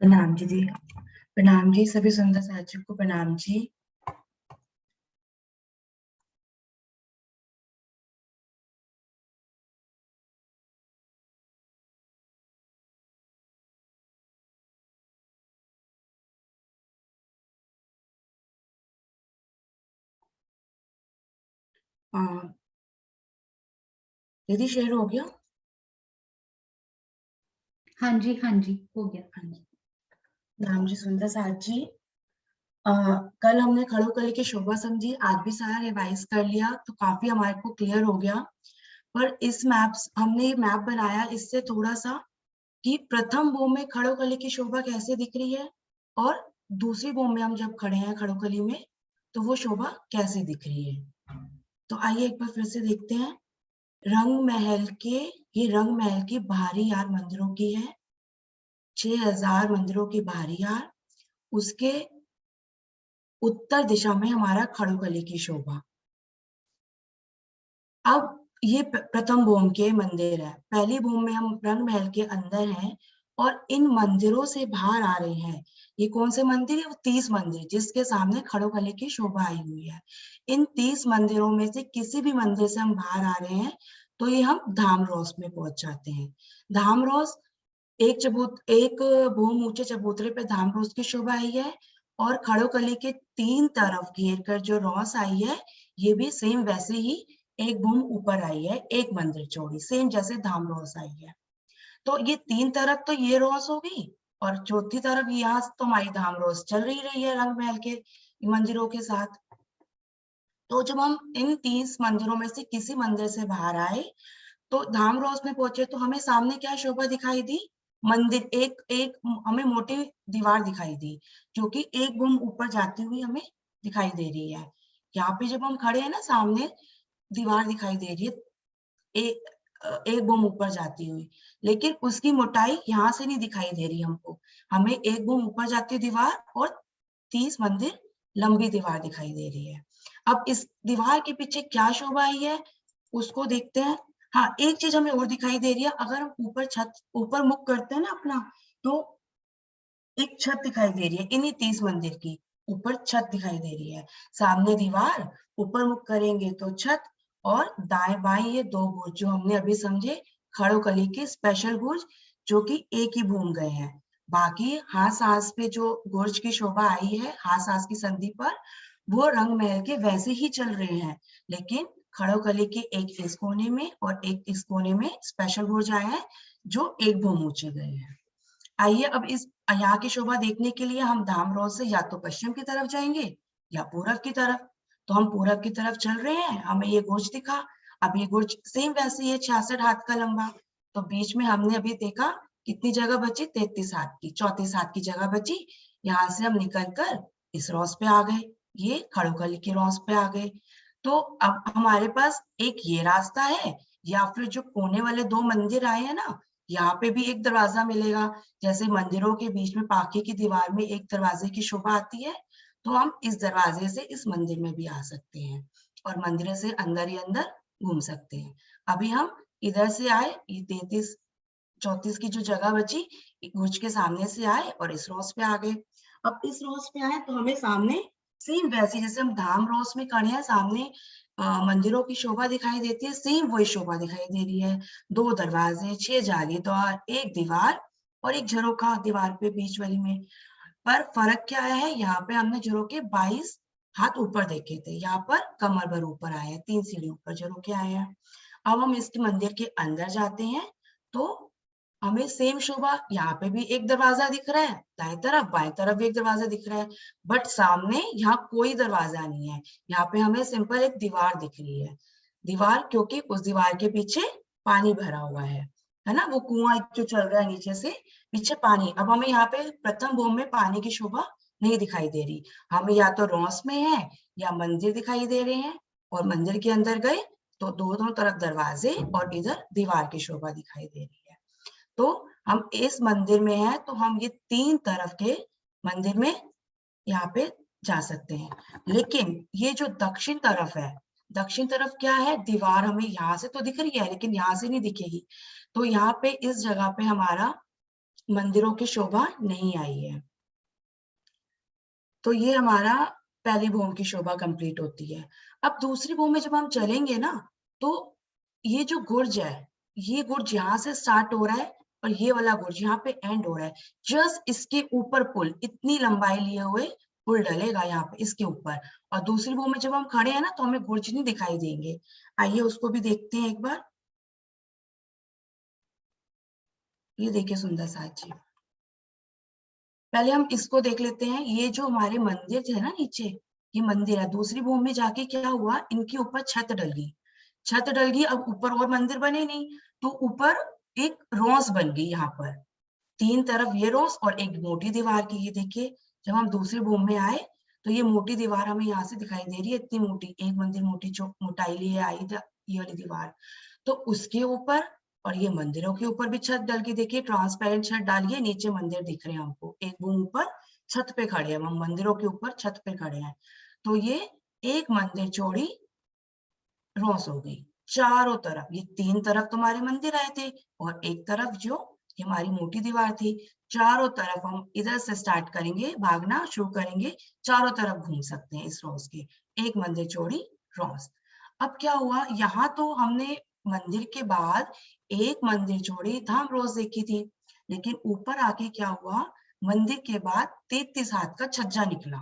प्रणाम जी, प्रणाम जी, सभी सुंदर साथियों को प्रणाम जी। दीदी शेयर हो गया? हाँ जी, हाँ जी, हो गया। हाँ जी, प्रणाम जी सुंदर साथ जी। कल हमने खड़ोकली की शोभा समझी, आज भी सारा रिवाइज कर लिया, तो काफी हमारे को क्लियर हो गया। पर इस हमने मैप बनाया इससे थोड़ा सा कि प्रथम भूमि में खड़ोकली की शोभा कैसे दिख रही है, और दूसरी भूमि में हम जब खड़े हैं खड़ोकली में तो वो शोभा कैसे दिख रही है। तो आइए एक बार फिर से देखते हैं। ये रंग महल की बाहरी यार मंदिरों की है, 6000 मंदिरों की बाहरी यार, उसके उत्तर दिशा में हमारा खड़ोकली की शोभा। अब ये प्रथम भूमि के मंदिर है, पहली भूमि में हम रंग महल के अंदर हैं और इन मंदिरों से बाहर आ रहे हैं। ये कौन से मंदिर है? वो 30 मंदिर जिसके सामने खड़ोकली की शोभा आई हुई है। इन 30 मंदिरों में से किसी भी मंदिर से हम बाहर आ रहे हैं तो ये हम धामरोस में पहुंच जाते हैं। धामरोस एक भूमि ऊंचे चबूतरे पे धामरोस की शोभा आई है, और खड़ोकली के 3 तरफ घेर कर जो रोस आई है, ये भी सेम वैसे ही एक भूमि ऊपर आई है, एक मंदिर चौड़ी, सेम जैसे धामरोस आई है। तो ये 3 तरफ तो ये रोस हो गई, और चौथी तरफ यहाँ तो हमारी धाम रोज चल ही रही है रंग महल के मंदिरों के साथ। तो जब हम इन 30 मंदिरों में से किसी मंदिर से बाहर आए तो धाम रोज में पहुंचे तो हमें सामने क्या शोभा दिखाई दी, मंदिर, एक एक हमें मोटी दीवार दिखाई दी जो कि एक बुम ऊपर जाती हुई हमें दिखाई दे रही है। यहाँ पे जब हम खड़े हैं ना, सामने दीवार दिखाई दे रही है एक बुम ऊपर जाती हुई, लेकिन उसकी मोटाई यहाँ से नहीं दिखाई दे रही हमको। हमें एक बुम ऊपर जाती हुई दीवार और 30 मंदिर लंबी दीवार दिखाई दे रही है। अब इस दीवार के पीछे क्या शोभा आई है उसको देखते हैं। हाँ, एक चीज हमें और दिखाई दे रही है, अगर हम ऊपर मुख करते हैं ना अपना, तो एक छत दिखाई दे रही है इन्हीं 30 मंदिर की, ऊपर छत दिखाई दे रही है। सामने दीवार, ऊपर मुख करेंगे तो छत, और दाएं बाएं ये दो बुर्ज जो हमने अभी समझे, खड़ोकली के स्पेशल बुर्ज जो कि एक ही भूम गए हैं। बाकी हास हास पे जो बुर्ज की शोभा आई है हास हास की संधि पर, वो रंग महल के वैसे ही चल रहे हैं, लेकिन खड़ोकली के एक इस कोने में और एक इस कोने में स्पेशल बुर्ज आए हैं जो एक भूम ऊंचे गए हैं। आइए अब इस यहाँ की शोभा देखने के लिए हम धाम रोड से या तो पश्चिम की तरफ जाएंगे या पूरब की तरफ। तो हम पूरब की तरफ चल रहे हैं, हमें ये गुर्ज दिखा। अब ये गुर्ज सेम वैसे ही है, 66 हाथ का लंबा। तो बीच में हमने अभी देखा कितनी जगह बची, 33 हाथ की, 34 हाथ की जगह बची। यहाँ से हम निकल कर इस रॉस पे आ गए, ये खड़ोकली के रॉस पे आ गए। तो अब हमारे पास एक ये रास्ता है, या फिर जो कोने वाले दो मंदिर आए हैं ना, यहाँ पे भी एक दरवाजा मिलेगा। जैसे मंदिरों के बीच में पाखे की दीवार में एक दरवाजे की शोभा आती है, तो हम इस दरवाजे से इस मंदिर में भी आ सकते हैं और मंदिर से अंदर ही अंदर घूम सकते हैं। अभी हम इधर से आए, ये 33 34 की जो जगह बची, गुर्ज के सामने से आए और इस रोस पे आ गए। अब इस रोस पे आए तो हमें सामने सेम वैसे जैसे हम धाम रोस में खड़े हैं, सामने मंदिरों की शोभा दिखाई देती है, सेम वही शोभा दिखाई दे रही है। 2 दरवाजे, 6 जालीदार, एक दीवार और एक झरोखा दीवार पे बीच वाली में। पर फर्क क्या है, यहाँ पे हमने झरोखे 22 हाथ ऊपर देखे थे, यहाँ पर कमर भर ऊपर आए हैं, 3 सीढ़ी ऊपर झरोखे आए हैं। अब हम इस मंदिर के अंदर जाते हैं तो हमें सेम शोभा, यहाँ पे भी एक दरवाजा दिख रहा है, दाएं तरफ बाएं तरफ भी एक दरवाजा दिख रहा है, बट सामने यहाँ कोई दरवाजा नहीं है। यहाँ पे हमें सिंपल एक दीवार दिख रही है। दीवार क्योंकि उस दीवार के पीछे पानी भरा हुआ है ना, वो कुआं जो चल रहा है नीचे से, पीछे पानी। अब हमें यहाँ पे प्रथम भूमि में पानी की शोभा नहीं दिखाई दे रही, हमें या तो रॉस में है या मंदिर दिखाई दे रहे हैं। और मंदिर के अंदर गए तो दोनों तरफ दरवाजे और इधर दीवार की शोभा दिखाई दे रही है। तो हम इस मंदिर में हैं तो हम ये 3 तरफ के मंदिर में यहाँ पे जा सकते हैं। लेकिन ये जो दक्षिण तरफ है, दक्षिण तरफ क्या है, दीवार हमें यहाँ से तो दिख रही है लेकिन यहाँ से नहीं दिखेगी। तो यहाँ पे इस जगह पे हमारा मंदिरों की शोभा नहीं आई है। तो ये हमारा पहली भूमि की शोभा कंप्लीट होती है। अब दूसरी भूमि में जब हम चलेंगे ना, तो ये जो गुर्ज है, ये गुर्ज यहाँ से स्टार्ट हो रहा है और ये वाला गुर्ज यहाँ पे एंड हो रहा है। जस्ट इसके ऊपर पुल, इतनी लंबाई लिए हुए पुल डलेगा यहाँ पे इसके ऊपर। और दूसरी भूमि में जब हम खड़े हैं ना तो हमें गुर्ज नहीं दिखाई देंगे। आइए उसको भी देखते हैं एक बार। ये देखिए सुंदर साथ जी, पहले हम इसको देख लेते हैं। ये जो हमारे मंदिर है ना नीचे, ये मंदिर है। दूसरी भूमि में जाके क्या हुआ, इनके ऊपर छत डल गई, छत डल गई। अब ऊपर और मंदिर बने नहीं, तो ऊपर एक रोस बन गई। यहाँ पर 3 तरफ ये रोस और एक मोटी दीवार की। ये देखिए जब हम दूसरी भूमि में आए तो ये मोटी दीवार हमें यहाँ से दिखाई दे रही है, इतनी मोटी, एक मंदिर मोटी मोटाई लिए आई ये वाली दीवार। तो उसके ऊपर और ये मंदिरों के ऊपर भी छत डल के देखिए, ट्रांसपेरेंट छत डालिए, नीचे मंदिर दिख रहे हैं हमको। एक भूमि ऊपर छत पे खड़े हैं हम, मंदिरों के ऊपर छत पे खड़े हैं। तो ये एक मंदिर चौड़ी रोस हो गई चारों तरफ। ये 3 तरफ तुम्हारे मंदिर आए थे और एक तरफ जो हमारी मोटी दीवार थी। चारों तरफ हम इधर से स्टार्ट करेंगे, भागना शुरू करेंगे, चारों तरफ घूम सकते हैं इस रोस के। एक मंदिर चौड़ी रोस। अब क्या हुआ, यहाँ तो हमने मंदिर के बाद एक मंदिर चौड़ी धाम रोस देखी थी, लेकिन ऊपर आके क्या हुआ, मंदिर के बाद 33 हाथ का छज्जा निकला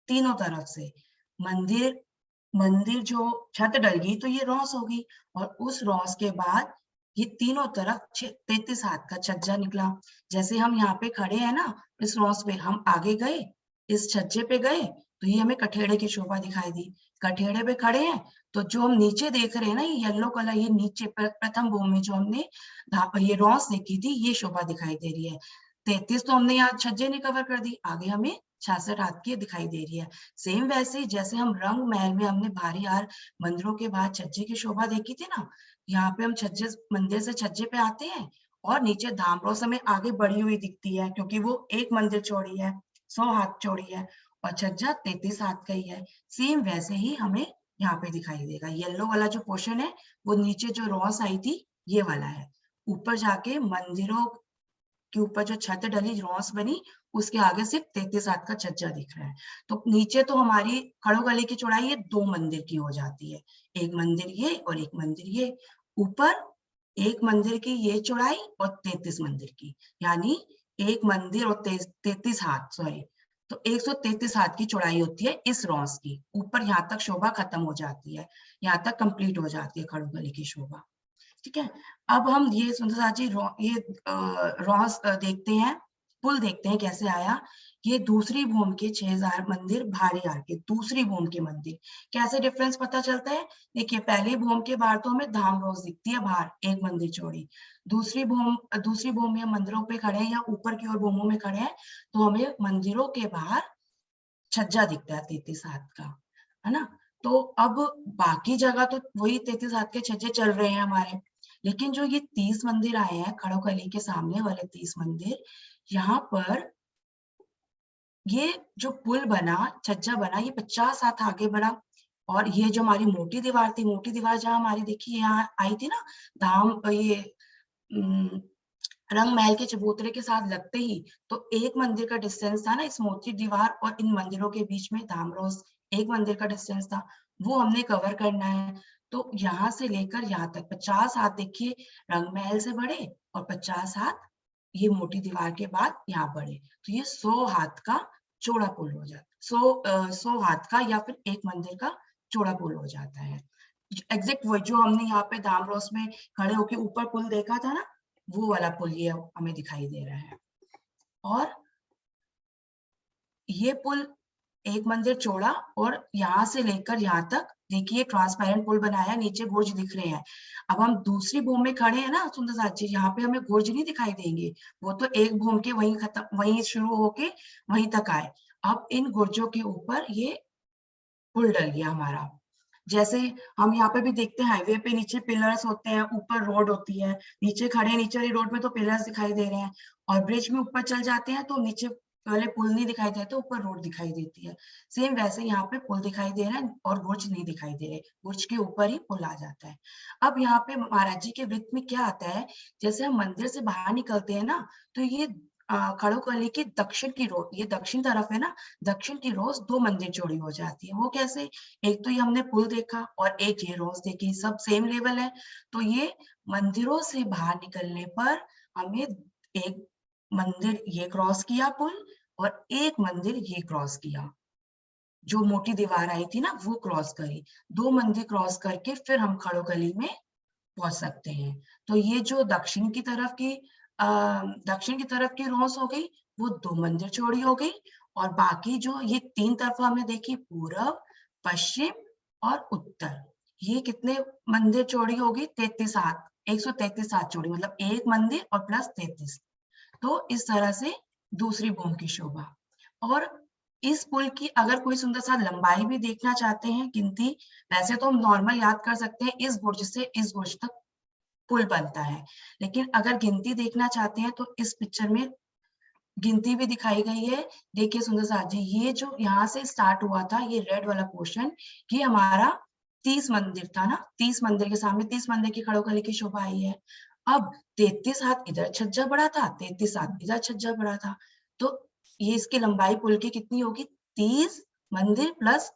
तीनों तरफ से। मंदिर मंदिर जो छत डल गई तो ये रॉस होगी, और उस रॉस के बाद ये तीनों तरफ 33 हाथ का छज्जा निकला। जैसे हम यहाँ पे खड़े हैं ना, इस रॉस पे हम आगे गए, इस छज्जे पे गए, तो ये हमें कठेड़े की शोभा दिखाई दी। कठेड़े पे खड़े हैं तो जो हम नीचे देख रहे हैं ना, ये येलो कलर, ये नीचे प्रथम भूमि में जो हमने ये रॉस देखी थी, ये शोभा दिखाई दे रही है। 33 तो हमने यहाँ छज्जे ने कवर कर दी, आगे हमें 66 हाथ की दिखाई दे रही है। सेम वैसे ही जैसे हम रंग महल में हमने भारी हार मंदिरों के बाद छज्जे की शोभा देखी थी ना, यहाँ पे हम छज्जे, मंदिर से छज्जे पे आते हैं और नीचे धामरोस हमें आगे बढ़ी हुई दिखती है, क्योंकि वो एक मंदिर चौड़ी है, 100 हाथ चौड़ी है, और छज्जा 33 हाथ का ही है। सेम वैसे ही हमें यहाँ पे दिखाई देगा। येलो वाला जो पोर्शन है वो नीचे जो रॉस आई थी ये वाला है। ऊपर जाके मंदिरों के ऊपर जो छत डली, रॉस बनी, उसके आगे सिर्फ 33 हाथ का छज्जा दिख रहा है। तो नीचे तो हमारी खड़ो गली की चौड़ाई ये 2 मंदिर की हो जाती है, एक मंदिर ये और एक मंदिर ये। ऊपर एक मंदिर की ये चौड़ाई और 33 मंदिर की, यानी एक मंदिर और 33 हाथ, सॉरी, तो 133 हाथ की चौड़ाई होती है इस रॉस की। ऊपर यहाँ तक शोभा खत्म हो जाती है, यहाँ तक कंप्लीट हो जाती है खड़ो गली की शोभा। ठीक है, अब हम ये सुंदर साजी ये रॉस देखते हैं, पुल देखते हैं कैसे आया। ये दूसरी भूमि के 6000 मंदिर भारी हार के, दूसरी भूमि के मंदिर। कैसे डिफरेंस पता चलता है? देखिए, पहली भूमि के बाहर तो हमें धाम रोज दिखती है, बाहर एक मंदिर चौड़ी। दूसरी भूमि में मंदिरों पे खड़े हैं या ऊपर की ओर भूमि में खड़े हैं, तो हमें मंदिरों के बाहर छज्जा दिखता है 33 हाथ का, है ना। तो अब बाकी जगह तो वही 33 हाथ के छज्जे चल रहे हैं हमारे, लेकिन जो ये 30 मंदिर आए हैं खड़ो कली के सामने वाले 30 मंदिर, यहाँ पर ये जो पुल बना, छज्जा बना, ये 50 हाथ आगे बढ़ा। और ये जो हमारी मोटी दीवार थी, मोटी दीवार जहाँ हमारी देखिए यहाँ आई थी ना, धाम ये रंग महल के चबूतरे के साथ लगते ही, तो एक मंदिर का डिस्टेंस था ना इस मोटी दीवार और इन मंदिरों के बीच में, धामरोस एक मंदिर का डिस्टेंस था, वो हमने कवर करना है। तो यहाँ से लेकर यहाँ तक 50 हाथ देखिए रंग महल से बढ़े, और 50 हाथ ये मोटी दीवार के बाद यहाँ बढ़े, तो ये 100 हाथ का चौड़ा पुल हो जाता है। 100 हाथ का या फिर एक मंदिर का चौड़ा पुल हो जाता है। एग्जैक्ट वो जो हमने यहाँ पे धामरोस में खड़े होके ऊपर पुल देखा था ना, वो वाला पुल ये हमें दिखाई दे रहा है। और ये पुल एक मंदिर चौड़ा, और यहाँ से लेकर यहाँ तक देखिए ट्रांसपेरेंट पुल बनाया, नीचे गुर्ज दिख रहे हैं। अब हम दूसरी भूमि में खड़े हैं ना सुंदर साथ जी, यहाँ पे हमें गुर्ज नहीं दिखाई देंगे, वो तो एक भूमि के वहीं खत्म, वहीं शुरू होके वहीं तक आए। अब इन गुर्जों के ऊपर ये पुल डल गया हमारा। जैसे हम यहाँ पे भी देखते हैं हाईवे पे नीचे पिलर्स होते हैं, ऊपर रोड होती है, नीचे खड़े, नीचे वाली रोड में तो पिलर्स दिखाई दे रहे हैं, और ब्रिज में ऊपर चल जाते हैं तो नीचे वाले पुल नहीं दिखाई देते, ऊपर रोड दिखाई देती है। सेम वैसे यहाँ पे पुल दिखाई दे रहा है और बुर्ज नहीं दिखाई दे रहे, बुर्ज के ऊपर ही पुल आ जाता है। अब यहाँ पे महाराज जी के वृत्त में क्या आता है, जैसे हम मंदिर से बाहर निकलते हैं ना, तो ये खड़ो कली के दक्षिण की रोड, ये दक्षिण तरफ है ना, दक्षिण की रोज 2 मंदिर जोड़ी हो जाती है। वो कैसे? एक तो ये हमने पुल देखा और एक ये रोज देखी, सब सेम लेवल है। तो ये मंदिरों से बाहर निकलने पर हमें एक मंदिर ये क्रॉस किया पुल, और एक मंदिर ये क्रॉस किया, जो मोटी दीवार आई थी ना वो क्रॉस करी। 2 मंदिर क्रॉस करके फिर हम खड़ो गली में पहुंच सकते हैं। तो ये जो दक्षिण की तरफ की रोस हो गई, वो 2 मंदिर चौड़ी हो गई, और बाकी जो ये 3 तरफ हमने देखी, पूर्व, पश्चिम और उत्तर, ये कितने मंदिर चौड़ी होगी? 33 हाथ, 133 हाथ चौड़ी, मतलब एक मंदिर और प्लस 33। तो इस तरह से दूसरी भूमि की शोभा। और इस पुल की अगर कोई सुंदर सा लंबाई भी देखना चाहते हैं, गिनती, वैसे तो हम नॉर्मल याद कर सकते हैं इस बुर्ज से इस बुर्ज तक पुल बनता है, लेकिन अगर गिनती देखना चाहते हैं तो इस पिक्चर में गिनती भी दिखाई गई है। देखिए सुंदर साथ जी, ये जो यहाँ से स्टार्ट हुआ था, ये रेड वाला पोर्शन, ये हमारा 30 मंदिर था ना, 30 मंदिर के सामने 30 मंदिर की खड़ो कली की शोभा आई है। अब 33 हाथ इधर छज्जा बड़ा था, 33 हाथ इधर छज्जा बड़ा था, तो ये इसकी लंबाई पुल की कितनी होगी? 30 मंदिर प्लस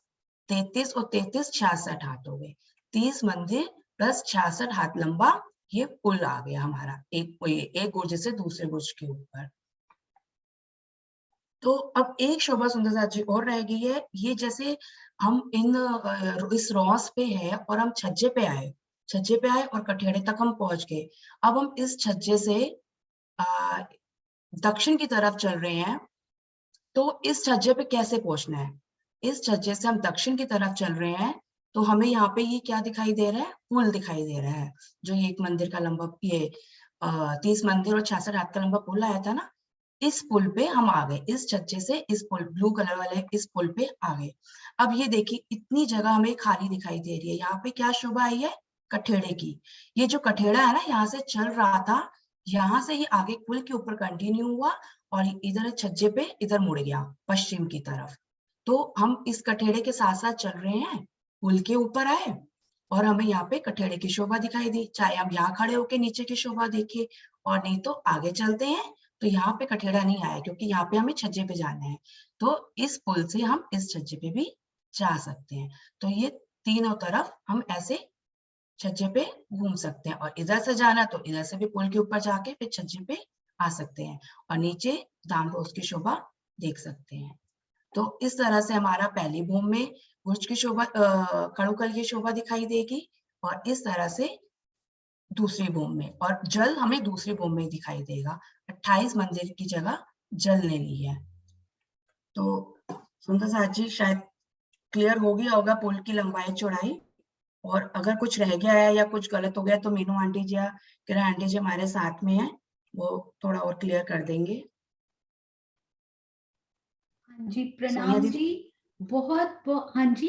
33, और 33 66 हाथ हो गए। 30 मंदिर प्लस 66 हाथ लंबा ये पुल आ गया हमारा, एक गुर्ज से दूसरे गुर्ज के ऊपर। तो अब एक शोभा सुंदर साथ जी और रह गई है, ये जैसे हम इस रॉस पे है और हम छज्जे पे आए, छज्जे पे आए और कठेड़े तक हम पहुंच गए। अब हम इस छज्जे से दक्षिण की तरफ चल रहे हैं। तो इस छज्जे पे कैसे पहुंचना है? इस छज्जे से हम दक्षिण की तरफ चल रहे हैं, तो हमें यहाँ पे ये क्या दिखाई दे रहा है? पुल दिखाई दे रहा है, जो ये एक मंदिर का लंबा, ये 30 मंदिर और 66 हाथ का लंबा पुल आया था ना, इस पुल पे हम आ गए। इस छज्जे से इस पुल, ब्लू कलर वाले इस पुल पे आ गए। अब ये देखिए, इतनी जगह हमें खाली दिखाई दे रही है। यहाँ पे क्या शोभा आई है? कठेड़े की। ये जो कठेड़ा है ना, यहाँ से चल रहा था, यहाँ से ही आगे पुल के ऊपर कंटिन्यू हुआ और इधर छज्जे पे इधर मुड़ गया पश्चिम की तरफ। तो हम इस कठेड़े के साथ साथ चल रहे हैं, पुल के ऊपर आए और हमें यहाँ पे कठेड़े की शोभा दिखाई दी। चाहे हम यहाँ खड़े होके नीचे की शोभा देखें और नहीं तो आगे चलते हैं, तो यहाँ पे कठेड़ा नहीं आया क्योंकि यहाँ पे हमें छज्जे पे जाना है। तो इस पुल से हम इस छज्जे पे भी जा सकते हैं। तो ये तीनों तरफ हम ऐसे छज्जे पे घूम सकते हैं, और इधर से जाना तो इधर से भी पुल के ऊपर जाके फिर छज्जे पे आ सकते हैं और नीचे दामरोज की शोभा देख सकते हैं। तो इस तरह से हमारा पहली भूमि में बुर्ज की शोभा, खड़ोकल की शोभा दिखाई देगी, और इस तरह से दूसरी भूमि में, और जल हमें दूसरी भूमि में दिखाई देगा। 28 मंदिर की जगह जल ने ली है। तो सुंदर साथ जी, शायद क्लियर हो गया होगा पुल की लंबाई चौड़ाई। और अगर कुछ रह गया है या कुछ गलत हो गया तो मीनू आंटी जी या किरण आंटी जी हमारे साथ में है, वो थोड़ा और क्लियर कर देंगे। हाँ जी, सोनिया प्रणाम दीदी। जी। हाँ जी,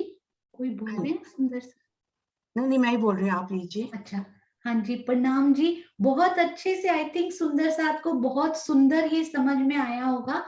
कोई बोल हाँ, रहे हैं सुंदर सा? नहीं नहीं, मैं ही बोल रही हूँ, आप लीजिए। अच्छा। हाँ जी, प्रणाम जी। बहुत अच्छे से, आई थिंक सुंदर साथ को बहुत सुंदर ये समझ में आया होगा।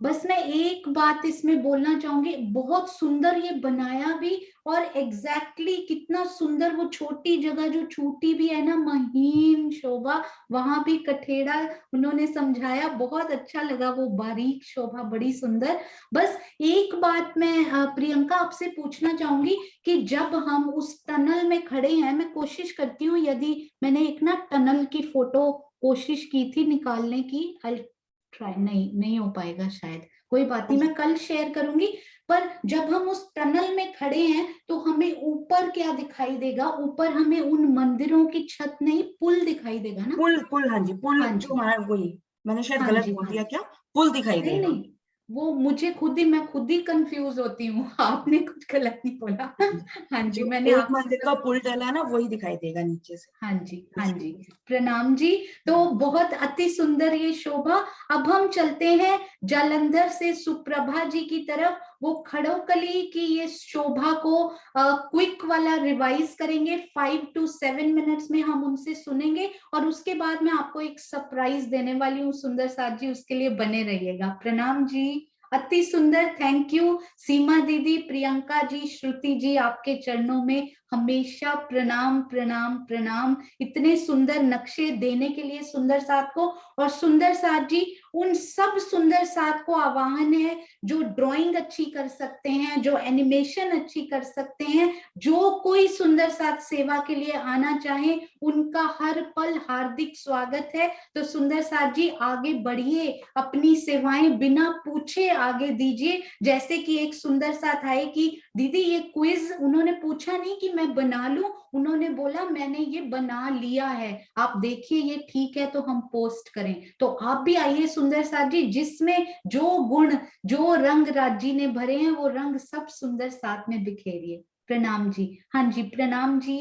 बस मैं एक बात इसमें बोलना चाहूंगी, बहुत सुंदर ये बनाया भी, और एग्जैक्टली कितना सुंदर वो छोटी जगह जो छूटी भी है ना, महीन शोभा, वहां भी कठेड़ा उन्होंने समझाया, बहुत अच्छा लगा वो बारीक शोभा, बड़ी सुंदर। बस एक बात मैं प्रियंका आपसे पूछना चाहूंगी कि जब हम उस टनल में खड़े हैं, मैं कोशिश करती हूँ, यदि मैंने एक ना टनल की फोटो कोशिश की थी निकालने की, आई ट्राई, नहीं हो पाएगा शायद, कोई बात नहीं, मैं कल शेयर करूंगी। पर जब हम उस टनल में खड़े हैं तो हमें ऊपर क्या दिखाई देगा? ऊपर हमें उन मंदिरों की छत नहीं, पुल दिखाई देगा ना? पुल, पुल, हाँ जी, पुल हाँ जो जी, हमारा, वही मैंने शायद हाँ गलत जी, बोल हाँ दिया जी। क्या? पुल दिखाई नहीं देगा। नहीं, वो मुझे खुद ही, मैं खुद ही कंफ्यूज होती हूँ, आपने कुछ गलत नहीं बोला। हाँ जी, हाँ जी, जो मैंने एक आपसे मंदिर का पुल डला है ना, वही दिखाई देगा नीचे से। हाँ जी, हाँ जी, प्रणाम जी। तो बहुत अति सुंदर ये शोभा। अब हम चलते हैं जालंधर से सुप्रभा जी की तरफ, वो खड़ोकली की ये शोभा को क्विक वाला रिवाइज करेंगे, 5 to 7 मिनट्स में हम उनसे सुनेंगे, और उसके बाद मैं आपको एक सरप्राइज देने वाली हूँ सुंदर साथ जी, उसके लिए बने रहिएगा। प्रणाम जी, अति सुंदर, थैंक यू। सीमा दीदी, प्रियंका जी, श्रुति जी, आपके चरणों में हमेशा प्रणाम प्रणाम प्रणाम, इतने सुंदर नक्शे देने के लिए सुंदर साथ को। और सुंदर साथ जी, उन सब सुंदर साथ को आह्वान है जो ड्राइंग अच्छी कर सकते हैं, जो एनिमेशन अच्छी कर सकते हैं, जो कोई सुंदर साथ सेवा के लिए आना चाहे, उनका हर पल हार्दिक स्वागत है। तो सुंदर साथ जी आगे बढ़िए, अपनी सेवाएं बिना पूछे आगे दीजिए। जैसे कि एक सुंदर साथ आए कि दीदी ये क्विज, उन्होंने पूछा नहीं कि मैं बना लूं, उन्होंने बोला मैंने ये बना लिया है, आप देखिए ये ठीक है तो हम पोस्ट करें। तो आप भी आइए सुंदर साथ जी, जिसमें जो गुण, जो रंग राजी ने भरे हैं, वो रंग सब सुंदर साथ में बिखेरिए। प्रणाम जी। हाँ जी, प्रणाम जी।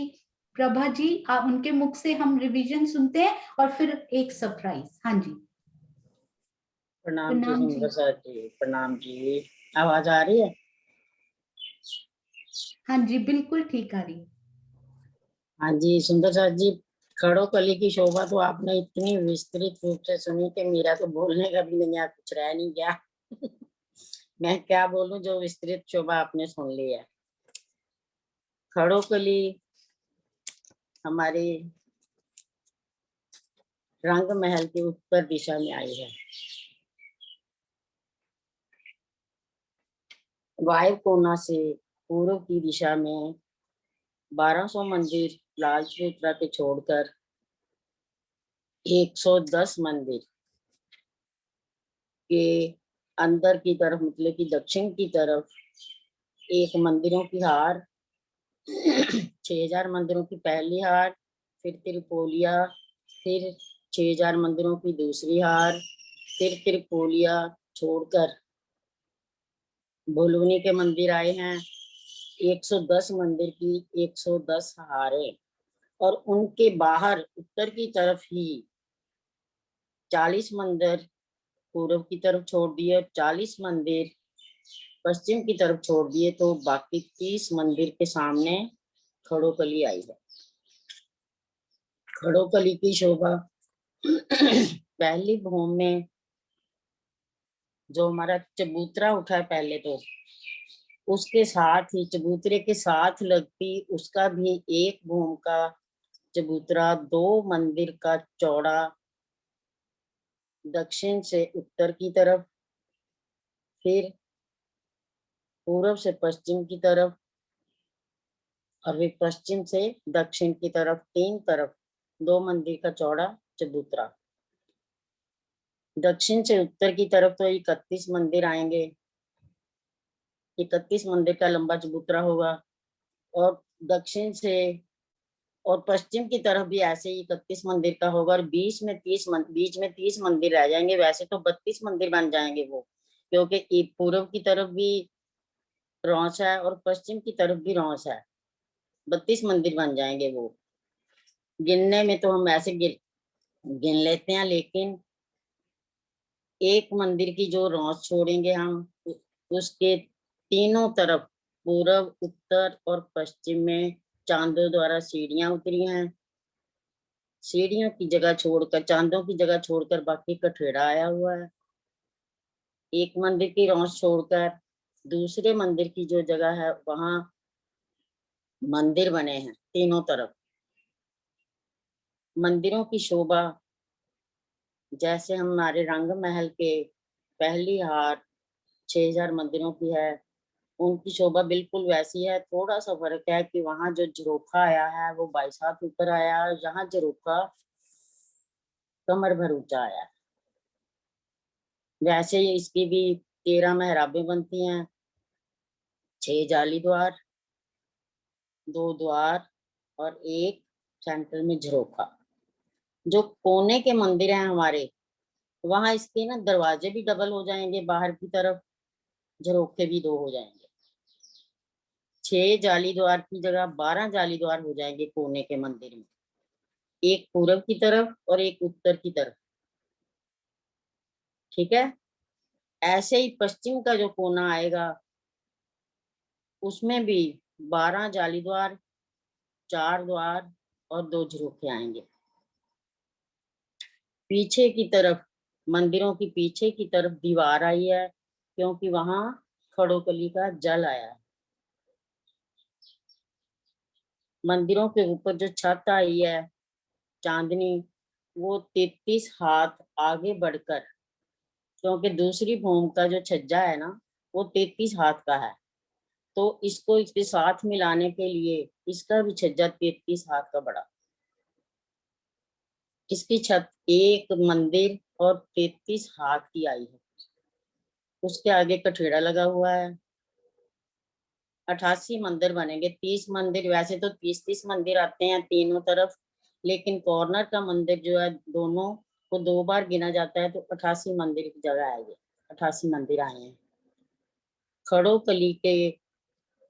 प्रभा जी, उनके मुख से हम रिवीजन सुनते हैं और फिर एक सरप्राइज। हाँ जी, प्रणाम जी प्रणाम जी। सुंदर साथ जी, प्रणाम जी। आवाज आ रही है? हाँ जी, बिल्कुल ठीक आ रही है। हाँ जी सुंदर साथ जी, खड़ोकली की शोभा तो आपने इतनी विस्तृत रूप से सुनी कि मेरा तो बोलने का भी नहीं, कुछ रह नहीं गया। मैं क्या बोलूं, जो विस्तृत शोभा आपने सुन ली है। खड़ोकली हमारे रंग महल की उत्तर दिशा में आई है। वायु कोना से पूर्व की दिशा में 1200 मंदिर लाल चबूतरा के छोड़कर 110 मंदिर के अंदर की तरफ, मतलब कि दक्षिण की तरफ, एक मंदिरों की हार 6000 मंदिरों की पहली हार, फिर त्रिपोलिया, फिर 6000 मंदिरों की दूसरी हार, फिर त्रिपोलिया छोड़कर भुलवनी के मंदिर आए हैं। 110 मंदिर की 110 हारें, और उनके बाहर उत्तर की तरफ ही 40 मंदिर पूर्व की तरफ छोड़ दिए, 40 मंदिर पश्चिम की तरफ छोड़ दिए, तो बाकी 30 मंदिर के सामने खड़ोकली आई है। खड़ोकली की शोभा पहली भूमि में जो हमारा चबूतरा उठा है पहले, तो उसके साथ ही चबूतरे के साथ लगती उसका भी एक भूमि का चबूतरा 2 मंदिर का चौड़ा, दक्षिण से उत्तर की तरफ, फिर पूर्व से पश्चिम की तरफ, और फिर पश्चिम से दक्षिण की तरफ, 3 तरफ 2 मंदिर का चौड़ा चबूतरा। दक्षिण से उत्तर की तरफ तो 31 मंदिर आएंगे, 31 मंदिर का लंबा चबूतरा होगा, और दक्षिण से और पश्चिम की तरफ भी ऐसे ही 31 मंदिर का होगा, और बीच में 30 मंदिर रह जाएंगे। वैसे तो 32 मंदिर बन जाएंगे वो, क्योंकि पूर्व की तरफ भी रौस है और पश्चिम की तरफ भी रौस है, 32 मंदिर बन जाएंगे वो। गिनने में तो हम ऐसे गिन लेते हैं, लेकिन एक मंदिर की जो रौस छोड़ेंगे हम, उसके तीनों तरफ पूर्व, उत्तर और पश्चिम में चांदों द्वारा सीढ़ियां उतरी हैं। सीढ़ियों की जगह छोड़कर, चांदों की जगह छोड़कर बाकी कठेड़ा आया हुआ है। एक मंदिर की रौस छोड़कर दूसरे मंदिर की जो जगह है, वहां मंदिर बने हैं तीनों तरफ। मंदिरों की शोभा जैसे हमारे रंग महल के पहली हार 6000 मंदिरों की है, उनकी शोभा बिल्कुल वैसी है। थोड़ा सा फर्क है कि वहां जो झरोखा आया है वो 22 हाथ ऊपर आया है, यहाँ झरोखा कमर भर ऊंचा आया है। वैसे ही इसकी भी 13 मेहराबें बनती हैं, 6 जाली द्वार, 2 द्वार और एक सेंटर में झरोखा। जो कोने के मंदिर हैं हमारे, वहां इसके ना दरवाजे भी डबल हो जाएंगे, बाहर की तरफ झरोखे भी 2 हो जाएंगे। 6 जाली द्वार की जगह 12 जाली द्वार हो जाएंगे कोने के मंदिर में, एक पूर्व की तरफ और एक उत्तर की तरफ। ठीक है। ऐसे ही पश्चिम का जो कोना आएगा, उसमें भी 12 जाली द्वार, 4 द्वार और 2 झरोखे आएंगे। पीछे की तरफ, मंदिरों की पीछे की तरफ दीवार आई है, क्योंकि वहां खड़ोकली का जल आया है। मंदिरों के ऊपर जो छत आई है चांदनी, वो 33 हाथ आगे बढ़कर, क्योंकि दूसरी भूमि का जो छज्जा है ना, वो 33 हाथ का है, तो इसको इसके साथ मिलाने के लिए इसका भी छज्जा 33 हाथ का बड़ा। इसकी छत एक मंदिर और 33 हाथ की आई है। उसके आगे कठेड़ा लगा हुआ है। 88 मंदिर बनेंगे। 30 मंदिर, वैसे तो 30-30 मंदिर आते हैं तीनों तरफ, लेकिन कॉर्नर का मंदिर जो है दोनों को 2 बार गिना जाता है, तो 88 मंदिर की जगह आएगी। 88 मंदिर आए हैं। खड़ोकली के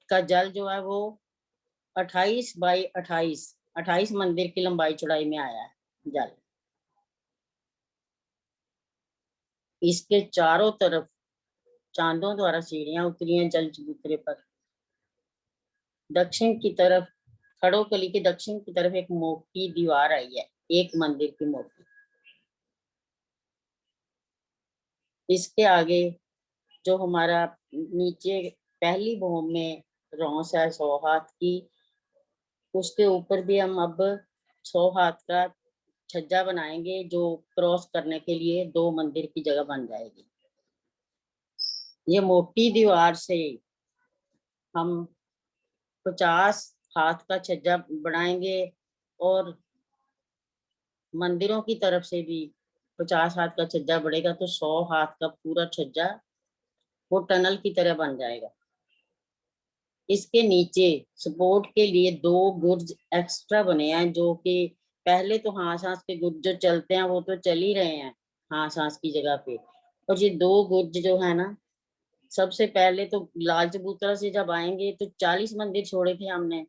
का जल जो है वो 28 बाई 28 मंदिर की लंबाई चौड़ाई में आया है जल। इसके चारों तरफ चांदों द्वारा सीढ़ियां उतरी हैं जल चबूतरे पर। दक्षिण की तरफ, खड़ोकली के दक्षिण की तरफ एक मोटी दीवार आई है, एक मंदिर की मोटी। इसके आगे जो हमारा नीचे पहली भूमि में रौस है 100 हाथ की, उसके ऊपर भी हम अब 100 हाथ का छज्जा बनाएंगे, जो क्रॉस करने के लिए 2 मंदिर की जगह बन जाएगी। ये मोटी दीवार से हम 50 हाथ का छज्जा बनाएंगे, और मंदिरों की तरफ से भी 50 हाथ का छज्जा बढ़ेगा, तो 100 हाथ का पूरा छज्जा वो टनल की तरह बन जाएगा। इसके नीचे सपोर्ट के लिए 2 गुर्ज एक्स्ट्रा बने हैं, जो कि पहले तो हांस हांस के गुर्ज जो चलते हैं वो तो चल ही रहे हैं हांस हांस की जगह पे, और ये 2 गुर्ज जो है ना, सबसे पहले तो लाल चबूतरा से जब आएंगे तो 40 मंदिर छोड़े थे हमने,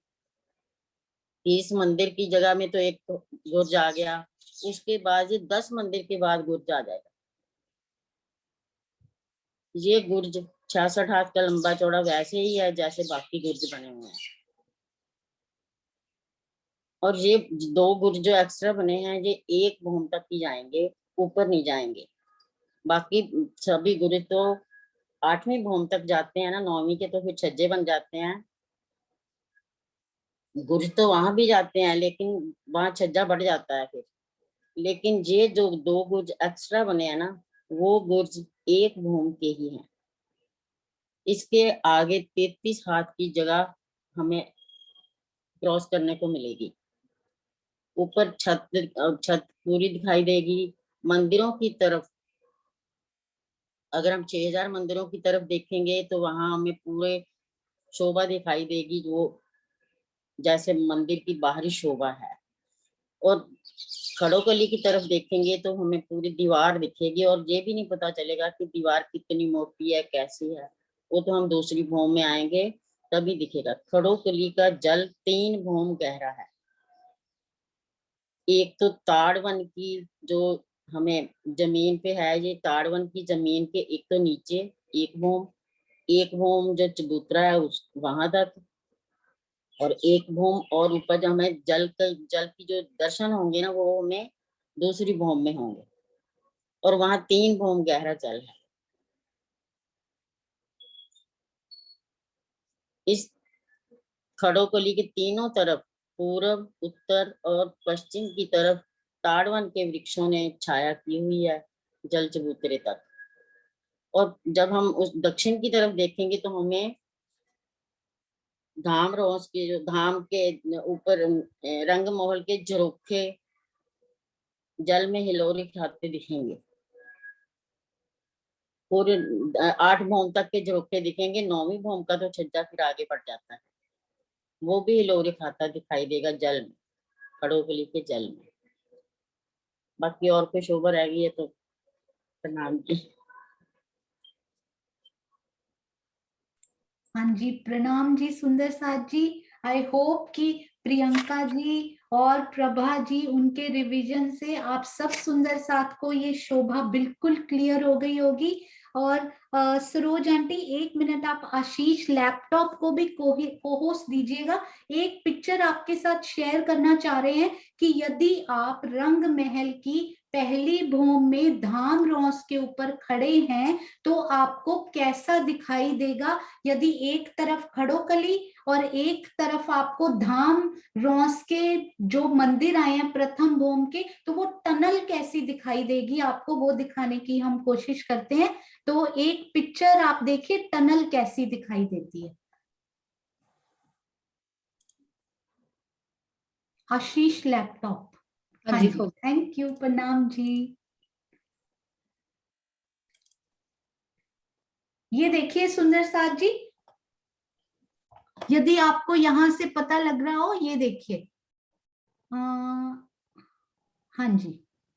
30 मंदिर की जगह में तो एक गुर्ज आ गया, उसके बाद ये 10 मंदिर के बाद गुर्ज आ जाएगा। ये गुर्ज 66 हाथ का लंबा चौड़ा वैसे ही है जैसे बाकी गुर्ज बने हुए हैं, और ये 2 गुर्ज जो एक्स्ट्रा बने हैं ये 1 भूम तक ही जाएंगे, ऊपर नहीं जाएंगे। बाकी सभी गुर्ज तो 8वीं भूम तक जाते हैं ना, 9वीं के तो फिर छज्जे बन जाते हैं। गुर्ज तो वहां भी जाते हैं लेकिन वहां छज्जा बढ़ जाता है फिर, लेकिन ये जो 2 गुर्ज एक्स्ट्रा बने हैं ना, वो गुर्ज 1 भूम के ही हैं। इसके आगे 33 हाथ की जगह हमें क्रॉस करने को मिलेगी। ऊपर छत पूरी दिखाई देगी। मंदिरों की तरफ अगर हम 6000 मंदिरों की तरफ देखेंगे तो वहां हमें पूरे शोभा दिखाई देगी, जो जैसे मंदिर की बाहरी शोभा है। और खड़ोकली की तरफ देखेंगे तो हमें पूरी दीवार दिखेगी, और ये भी नहीं पता चलेगा कि दीवार कितनी मोटी है कैसी है, वो तो हम दूसरी भूम में आएंगे तभी दिखेगा। खड़ोकली का जल 3 भूम गहरा है। एक तो ताड़वन की जो हमें जमीन पे है, ये ताड़वन की जमीन के एक तो नीचे 1 भूम जो चबूतरा है उस वहां तक, और 1 भूम और ऊपर जो हमें जल की जो दर्शन होंगे ना वो हमें दूसरी भूम में होंगे, और वहां 3 भूम गहरा जल है। इस खड़ोकली के तीनों तरफ पूर्व, उत्तर और पश्चिम की तरफ ताड़वन के वृक्षों ने छाया की हुई है जल चबूतरे तक। और जब हम उस दक्षिण की तरफ देखेंगे तो हमें धाम रोस के जो धाम के ऊपर रंग महल के झरोखे जल में हिलोरे खाते दिखेंगे। पूरे 8 भूम तक के झरोखे दिखेंगे। 9वीं भूम का तो छज्जा फिर आगे बढ़ जाता है, वो भी हिलोरे खाता दिखाई देगा जल में, खड़ोकली के जल में। बाकी और कोई शोभा रह गई है तो प्रणाम जी। हाँ जी, प्रणाम जी सुंदर साथ जी। आई होप कि प्रियंका जी और प्रभा जी उनके रिवीजन से आप सब सुंदर साथ को ये शोभा बिल्कुल क्लियर हो गई होगी। और सरोज आंटी 1 मिनट आप आशीष लैपटॉप को भी को होस्ट दीजिएगा। एक पिक्चर आपके साथ शेयर करना चाह रहे हैं कि यदि आप रंग महल की पहली भूम में धाम रोस के ऊपर खड़े हैं तो आपको कैसा दिखाई देगा। यदि एक तरफ खड़ोकली और एक तरफ आपको धाम रोस के जो मंदिर आए हैं प्रथम भूम के, तो वो टनल कैसी दिखाई देगी आपको, वो दिखाने की हम कोशिश करते हैं। तो एक पिक्चर आप देखिए टनल कैसी दिखाई देती है। आशीष लैपटॉप। हाँ जी, थैंक यू, प्रणाम जी। ये देखिए सुंदर साथ जी, यदि आपको यहां से पता लग रहा हो, ये देखिए। हाँ जी,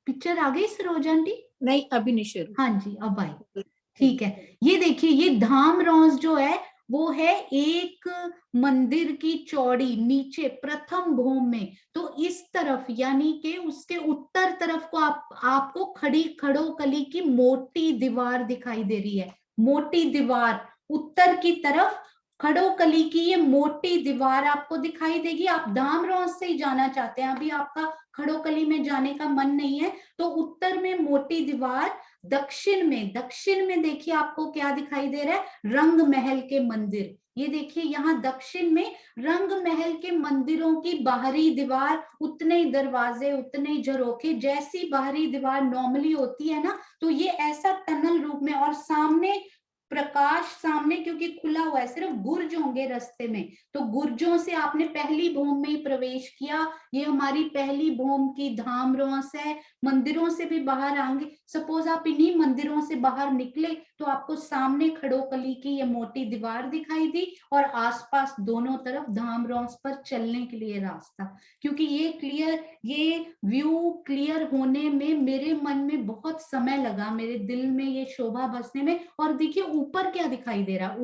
पिक्चर आ गई सरोज आंटी? नहीं, अभी नहीं शुरू। हाँ जी, अब आई। ठीक है, ये देखिए, ये धाम रोस जो है वो है एक मंदिर की चौड़ी नीचे प्रथम भूम में। तो इस तरफ यानी कि उसके उत्तर तरफ को आपको खड़ोकली की मोटी दीवार दिखाई दे रही है। मोटी दीवार उत्तर की तरफ खड़ोकली की ये मोटी दीवार आपको दिखाई देगी। आप धाम रोस से ही जाना चाहते हैं, अभी आपका खड़ोकली में जाने का मन नहीं है, तो उत्तर में मोटी दीवार, दक्षिण में देखिए आपको क्या दिखाई दे रहा है, रंग महल के मंदिर। ये देखिए यहाँ दक्षिण में रंग महल के मंदिरों की बाहरी दीवार, उतने ही दरवाजे, उतने ही झरोखे, जैसी बाहरी दीवार नॉर्मली होती है ना, तो ये ऐसा टनल रूप में। और सामने प्रकाश सामने क्योंकि खुला हुआ है, सिर्फ गुर्ज होंगे रास्ते में, तो गुर्जों से आपने पहली भूम में ही प्रवेश किया। ये हमारी पहली भूम की धाम रौस है। मंदिरों से भी बाहर आएंगे, सपोज आप इन्हीं मंदिरों से बाहर निकले तो आपको सामने खड़ोकली की ये मोटी दीवार दिखाई दी और आसपास दोनों तरफ धाम रौस पर चलने के लिए रास्ता। क्योंकि ये व्यू क्लियर होने में मेरे मन में बहुत समय लगा, मेरे दिल में ये शोभा बसने में। और देखिए ऊपर क्या दिखाई दे रहा,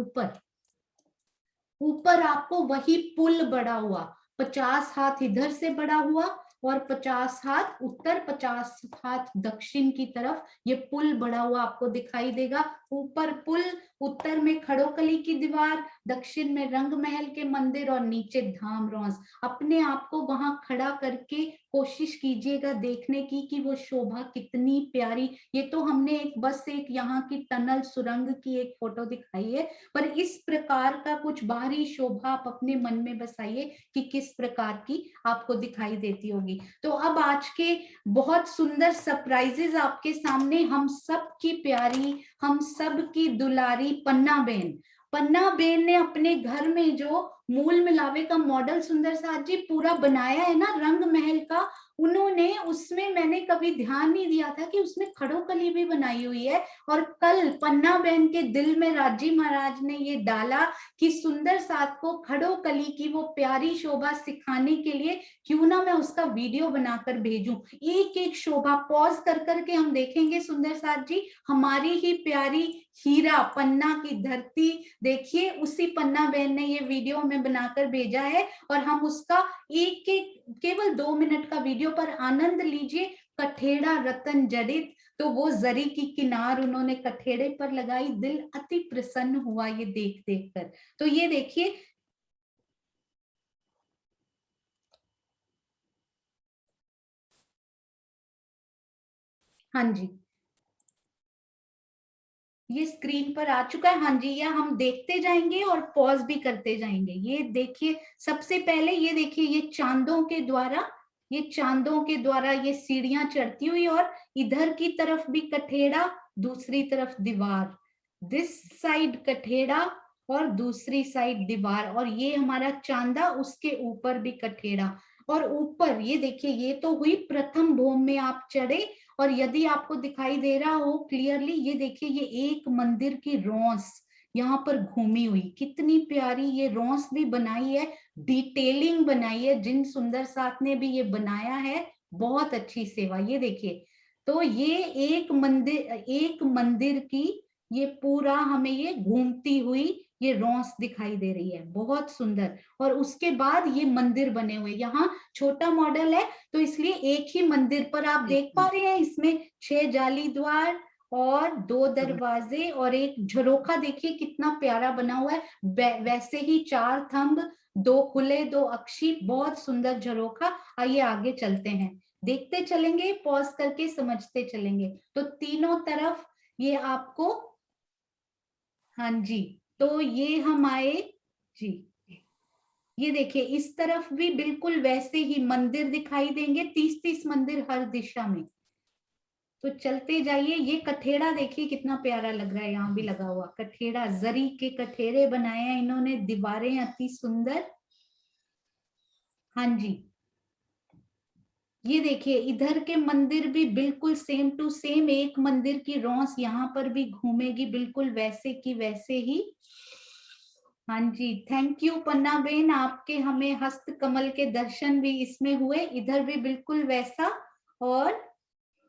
ऊपर आपको वही पुल बड़ा हुआ, 50 हाथ इधर से बड़ा हुआ और 50 हाथ उत्तर 50 हाथ दक्षिण की तरफ ये पुल बड़ा हुआ आपको दिखाई देगा। ऊपर पुल, उत्तर में खड़ोकली की दीवार, दक्षिण में रंग महल के मंदिर और नीचे धाम रौस। अपने आप को वहां खड़ा करके कोशिश कीजिएगा देखने की कि वो शोभा कितनी प्यारी। ये तो हमने बस एक यहाँ की टनल सुरंग की एक फोटो दिखाई है, पर इस प्रकार का कुछ बाहरी शोभा आप अपने मन में बसाइए कि किस प्रकार की आपको दिखाई देती होगी। तो अब आज के बहुत सुंदर सरप्राइजेस आपके सामने, हम सब की प्यारी, हम सब की दुलारी पन्ना बेन ने अपने घर में जो मूल मिलावे का मॉडल सुंदर साथ जी पूरा बनाया है ना रंग महल का, उन्होंने उसमें, मैंने कभी ध्यान नहीं दिया था कि उसमें खड़ोकली भी बनाई हुई है। और कल पन्ना बहन के दिल में राजी महाराज ने ये डाला कि सुंदर साथ को खड़ोकली की वो प्यारी शोभा सिखाने के लिए क्यों ना मैं उसका वीडियो बनाकर भेजूं। एक एक शोभा पॉज कर करके हम देखेंगे सुंदर साथ जी, हमारी ही प्यारी हीरा पन्ना की धरती। देखिए उसी पन्ना बहन ने ये वीडियो हमें बनाकर भेजा है और हम उसका एक एक केवल 2 मिनट का वीडियो पर आनंद लीजिए। कठेड़ा रतन जड़ित, तो वो जरी की किनार उन्होंने कठेड़े पर लगाई, दिल अति प्रसन्न हुआ ये देख देख कर। तो ये देखिए, हाँ जी ये स्क्रीन पर आ चुका है। हाँ जी, या हम देखते जाएंगे और पॉज भी करते जाएंगे। ये देखिए, सबसे पहले ये देखिए, ये चांदों के द्वारा ये सीढ़ियां चढ़ती हुई और इधर की तरफ भी कठेड़ा, दूसरी तरफ दीवार, दिस साइड कठेड़ा और दूसरी साइड दीवार, और ये हमारा चांदा, उसके ऊपर भी कठेड़ा। और ऊपर ये देखिए, ये तो हुई प्रथम भूम में आप चढ़े। और यदि आपको दिखाई दे रहा हो क्लियरली, ये देखिए, ये एक मंदिर की रौस यहाँ पर घूमी हुई, कितनी प्यारी ये रौस भी बनाई है, डिटेलिंग बनाई है। जिन सुंदर साथ ने भी ये बनाया है, बहुत अच्छी सेवा। ये देखिए, तो ये एक मंदिर की ये पूरा हमें ये घूमती हुई ये रौस दिखाई दे रही है, बहुत सुंदर। और उसके बाद ये मंदिर बने हुए, यहाँ छोटा मॉडल है तो इसलिए एक ही मंदिर पर आप देख पा रहे हैं, इसमें 6 जाली द्वार और 2 दरवाजे और एक झरोखा, देखिए कितना प्यारा बना हुआ है। वैसे ही 4 थंब, 2 खुले 2 अक्षी, बहुत सुंदर झरोखा। आइए आगे चलते हैं, देखते चलेंगे, पॉज करके समझते चलेंगे। तो तीनों तरफ ये आपको, हाँ जी, तो ये हम आए जी, ये देखिए इस तरफ भी बिल्कुल वैसे ही मंदिर दिखाई देंगे, 30-30 मंदिर हर दिशा में। तो चलते जाइए, ये कठेड़ा देखिए कितना प्यारा लग रहा है, यहाँ भी लगा हुआ कठेड़ा, जरी के कठेरे बनाए हैं इन्होंने, दीवारें अति सुंदर। हाँ जी, ये देखिए इधर के मंदिर भी बिल्कुल सेम टू सेम, एक मंदिर की रौस यहाँ पर भी घूमेगी बिल्कुल वैसे की वैसे ही। हाँ जी, थैंक यू पन्ना बेन, आपके हमें हस्त कमल के दर्शन भी इसमें हुए, इधर भी बिल्कुल वैसा, और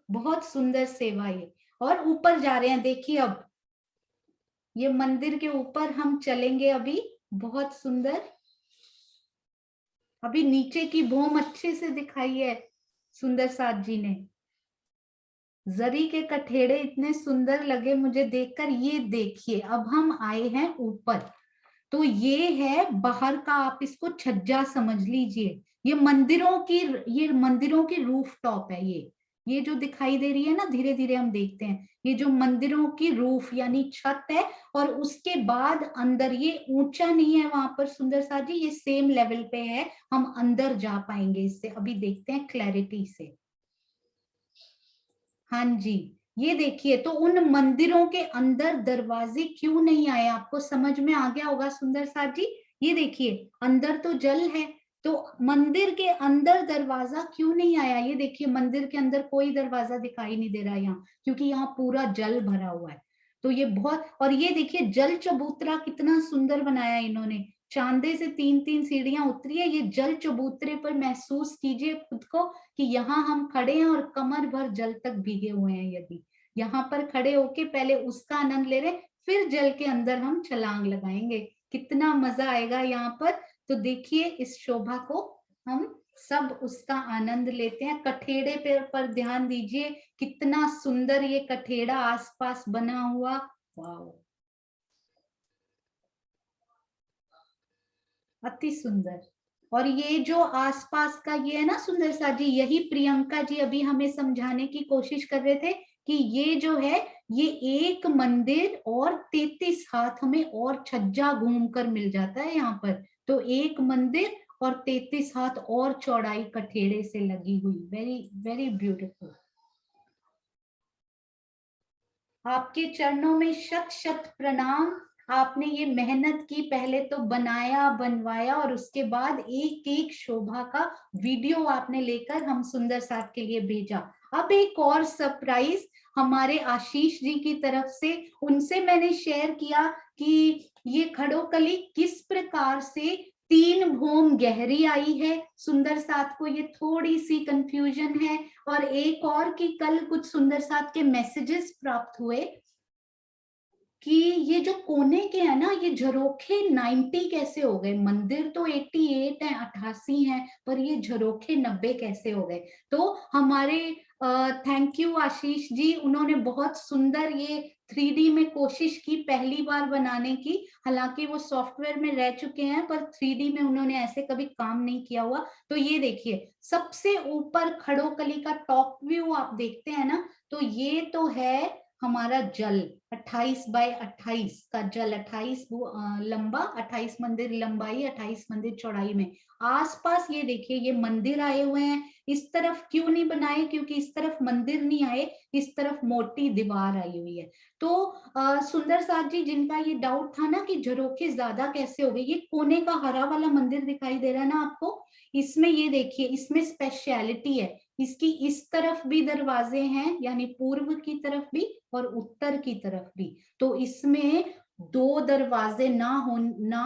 बहुत सुंदर सेवा ये। और ऊपर जा रहे हैं, देखिए अब ये मंदिर के ऊपर हम चलेंगे अभी, बहुत सुंदर। अभी नीचे की भूम अच्छे से दिखाई है सुंदर साथ जी ने, जरी के कठेड़े इतने सुंदर लगे मुझे देखकर। ये देखिए अब हम आए हैं ऊपर, तो ये है बाहर का, आप इसको छज्जा समझ लीजिए। ये मंदिरों की रूफ टॉप है, ये जो दिखाई दे रही है ना, धीरे धीरे हम देखते हैं, ये जो मंदिरों की रूफ यानी छत है। और उसके बाद अंदर, ये ऊंचा नहीं है वहां पर सुंदर सा जी, ये सेम लेवल पे है, हम अंदर जा पाएंगे इससे, अभी देखते हैं क्लैरिटी से। हाँ जी, ये देखिए, तो उन मंदिरों के अंदर दरवाजे क्यों नहीं आए, आपको समझ में आ गया होगा सुंदर साथ जी। ये देखिए, अंदर तो जल है, तो मंदिर के अंदर दरवाजा क्यों नहीं आया। ये देखिए, मंदिर के अंदर कोई दरवाजा दिखाई नहीं दे रहा यहाँ, क्योंकि यहाँ पूरा जल भरा हुआ है। तो ये बहुत, और ये देखिए जल चबूतरा कितना सुंदर बनाया इन्होंने, चांदे से 3-3 सीढ़ियां उतरी है। ये जल चबूतरे पर महसूस कीजिए खुद को कि यहाँ हम खड़े हैं और कमर भर जल तक भीगे हुए हैं। यदि यहाँ पर खड़े होके पहले उसका आनंद ले रहे, फिर जल के अंदर हम छलांग लगाएंगे, कितना मजा आएगा यहाँ पर। तो देखिए, इस शोभा को हम सब उसका आनंद लेते हैं। कठेड़े पर ध्यान दीजिए, कितना सुंदर ये कठेड़ा आसपास बना हुआ, वाह, अति सुंदर। और ये जो आसपास का ये है ना सुंदर सा जी, यही प्रियंका जी अभी हमें समझाने की कोशिश कर रहे थे कि ये जो है, ये एक मंदिर और 33 हाथ हमें और छज्जा घूमकर मिल जाता है यहाँ पर। तो एक मंदिर और 33 हाथ और चौड़ाई कठेड़े से लगी हुई, वेरी वेरी ब्यूटीफुल। आपके चरणों में शत शत प्रणाम। आपने ये मेहनत की, पहले तो बनाया बनवाया और उसके बाद एक एक शोभा का वीडियो आपने लेकर हम सुंदर साथ के लिए भेजा। अब एक और सरप्राइज हमारे आशीष जी की तरफ से, उनसे मैंने शेयर किया कि ये खड़ोकली किस प्रकार से 3 भूम गहरी आई है। सुंदर साथ को ये थोड़ी सी कंफ्यूजन है। और एक और कि कल कुछ सुंदर साथ के मैसेजेस प्राप्त हुए कि ये जो कोने के है ना, ये झरोखे 90 कैसे हो गए। मंदिर तो 88 है, 88 है, पर ये झरोखे 90 कैसे हो गए। तो हमारे थैंक यू आशीष जी, उन्होंने बहुत सुंदर ये 3D में कोशिश की पहली बार बनाने की। हालांकि वो सॉफ्टवेयर में रह चुके हैं, पर 3D में उन्होंने ऐसे कभी काम नहीं किया हुआ। तो ये देखिए, सबसे ऊपर खड़ोकली का टॉप व्यू आप देखते हैं ना, तो ये तो है हमारा जल, 28 बाय 28 का जल, 28 लंबा, 28 मंदिर लंबाई, 28 मंदिर चौड़ाई में। आसपास ये देखिए, ये मंदिर आए हुए हैं। इस तरफ क्यों नहीं बनाए, क्योंकि इस तरफ मंदिर नहीं आए, इस तरफ मोटी दीवार आई हुई है। तो सुंदर साथ जी, जिनका ये डाउट था ना कि झरोखे ज्यादा कैसे हो गए, ये कोने का हरा वाला मंदिर दिखाई दे रहा है ना आपको, इसमें ये देखिए, इसमें स्पेशलिटी है, इसकी इस तरफ भी दरवाजे हैं, यानी पूर्व की तरफ भी और उत्तर की तरफ भी। तो इसमें 2 दरवाजे ना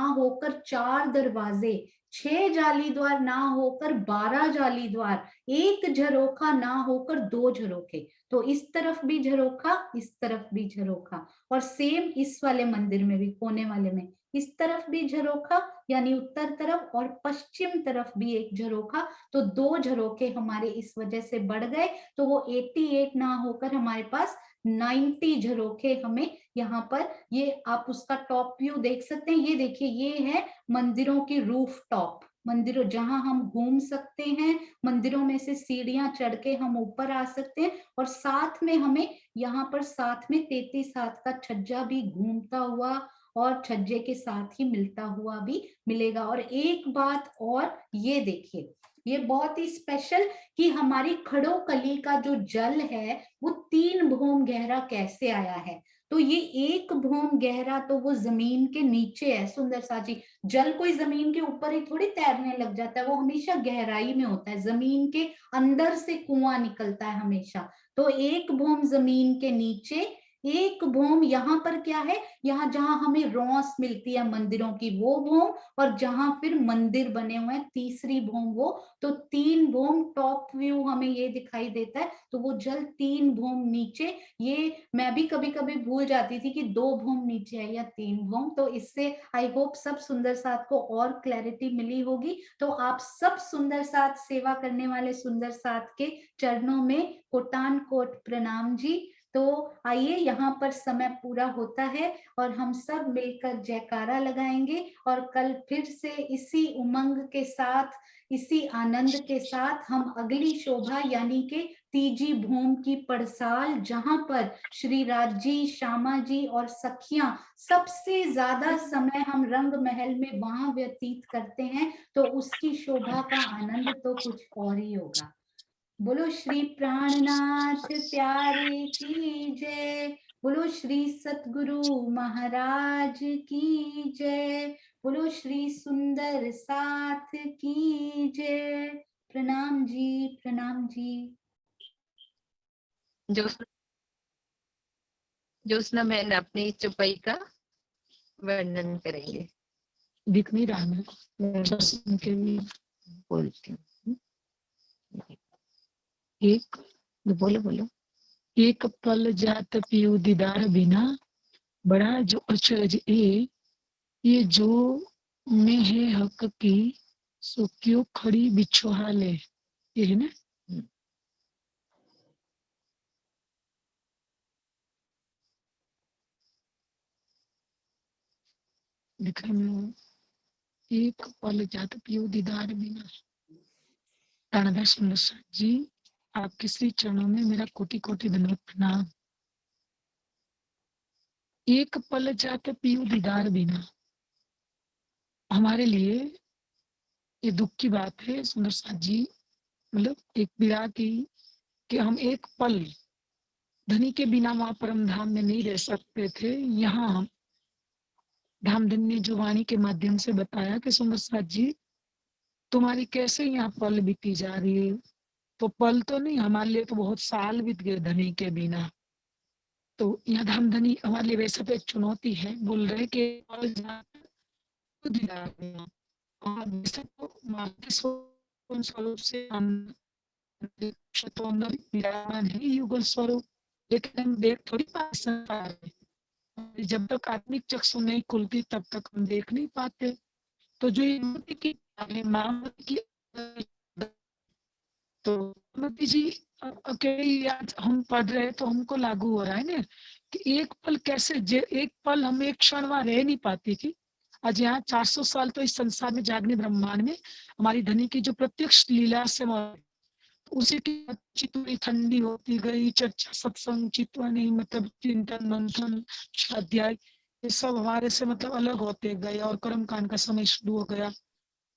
होकर 4 दरवाजे, 6 जाली द्वार ना होकर 12 जाली द्वार, एक झरोखा ना होकर 2 झरोखे। तो इस तरफ भी झरोखा, इस तरफ भी झरोखा, और सेम इस वाले मंदिर में भी, कोने वाले में इस तरफ भी झरोखा, यानी उत्तर तरफ, और पश्चिम तरफ भी एक झरोखा। तो 2 झरोखे हमारे इस वजह से बढ़ गए। तो वो 88 ना होकर हमारे पास 90 झरोखे हमें यहाँ पर, ये आप उसका टॉप व्यू देख सकते हैं। ये देखिए, ये है मंदिरों की रूफ टॉप, मंदिरों जहां हम घूम सकते हैं, मंदिरों में से सीढ़ियां चढ़ के हम ऊपर आ सकते हैं, और साथ में हमें यहाँ पर साथ में 33 हाथ का छज्जा भी घूमता हुआ और छज्जे के साथ ही मिलता हुआ भी मिलेगा। और एक बात और, ये देखिए, ये बहुत ही स्पेशल कि हमारी खड़ोकली का जो जल है वो 3 भूम गहरा कैसे आया है। तो ये 1 भूम गहरा तो वो जमीन के नीचे है सुंदर सा जी। जल कोई जमीन के ऊपर ही थोड़ी तैरने लग जाता है, वो हमेशा गहराई में होता है, जमीन के अंदर से कुआं निकलता है हमेशा। तो 1 भूम जमीन के नीचे, 1 भूम यहाँ पर क्या है, यहाँ जहां हमें रौस मिलती है मंदिरों की, वो भूम, और जहां फिर मंदिर बने हुए हैं तीसरी भूम वो। तो 3 भूम टॉप व्यू हमें ये दिखाई देता है। तो वो जल 3 भूम नीचे, ये मैं भी कभी कभी भूल जाती थी कि 2 भूम नीचे है या 3 भूम। तो इससे आई होप सब सुंदर साथ को और क्लैरिटी मिली होगी। तो आप सब सुंदर साथ सेवा करने वाले सुंदर साथ के चरणों में कोटान कोट प्रणाम जी। तो आइए, यहाँ पर समय पूरा होता है और हम सब मिलकर जयकारा लगाएंगे, और कल फिर से इसी उमंग के साथ, इसी आनंद के साथ हम अगली शोभा यानी कि तीजी भूम की पड़साल, जहां पर श्री राज जी, श्यामा जी और सखियां सबसे ज्यादा समय हम रंग महल में वहां व्यतीत करते हैं, तो उसकी शोभा का आनंद तो कुछ और ही होगा। बोलो श्री प्राणनाथ प्यारे की जय। बोलो श्री सतगुरु महाराज की जय। बोलो श्री सुंदर साथ की जय। प्रणाम जी, प्रणाम जी। ज्योत्सना मैन अपनी चौपाई का वर्णन करेंगे। दिख नहीं रहा, मैं दर्शन के लिए बोलती हूँ। एक बोलो बोलो। एक पल जात पियो दीदार बिना, बड़ा जो अचरज ये जो में है हक की, सो क्यों खड़ी बिछोहा ले। ये है ना। लिखा में एक पल जात पियो दीदार बिना। प्राणदास सुंदर साथ जी, आपके श्री चरणों में मेरा कोटि कोटि धन्यवाद प्रणाम। एक पल जात पियो दीदार बिना, हमारे लिए ये दुख की बात है सुंदर साथ जी। मतलब एक पीड़ा की कि हम एक पल धनी के बिना वहां परम धाम में नहीं रह सकते थे। यहाँ हम धामधन ने जो वाणी के माध्यम से बताया कि सुंदर साथ जी तुम्हारी कैसे यहाँ पल बीती जा रही है, तो पल तो नहीं, हमारे लिए तो बहुत साल बीत गए धनी के बिना। तो यहाँ धामधनी हमारे लिए वैसे तो एक चुनौती है, बोल रहे कि पल और वैसे तो मानव स्वरूप से हम तो अंदर विराजमान है युगल स्वरूप, लेकिन हम देख थोड़ी पा रहे। जब तक आत्मिक चक्षु नहीं खुलती तब तक हम देख नहीं पाते। तो जो मामती की तो मामती जी अकेले आज हम पढ़ रहे हैं तो हमको लागू हो रहा है ना कि एक पल कैसे, एक पल हम एक क्षण वहां रह नहीं पाती थी। आज यहाँ 400 साल तो इस संसार में जागने ब्रह्मांड में हमारी धनी की जो प्रत्यक्ष लीला से उसी की चितवनी ठंडी होती गई, चर्चा सत्संग चितवनी मतलब चिंतन मंथन स्वाध्याय ये सब हमारे से मतलब अलग होते गए और कर्म कांड का समय शुरू हो गया।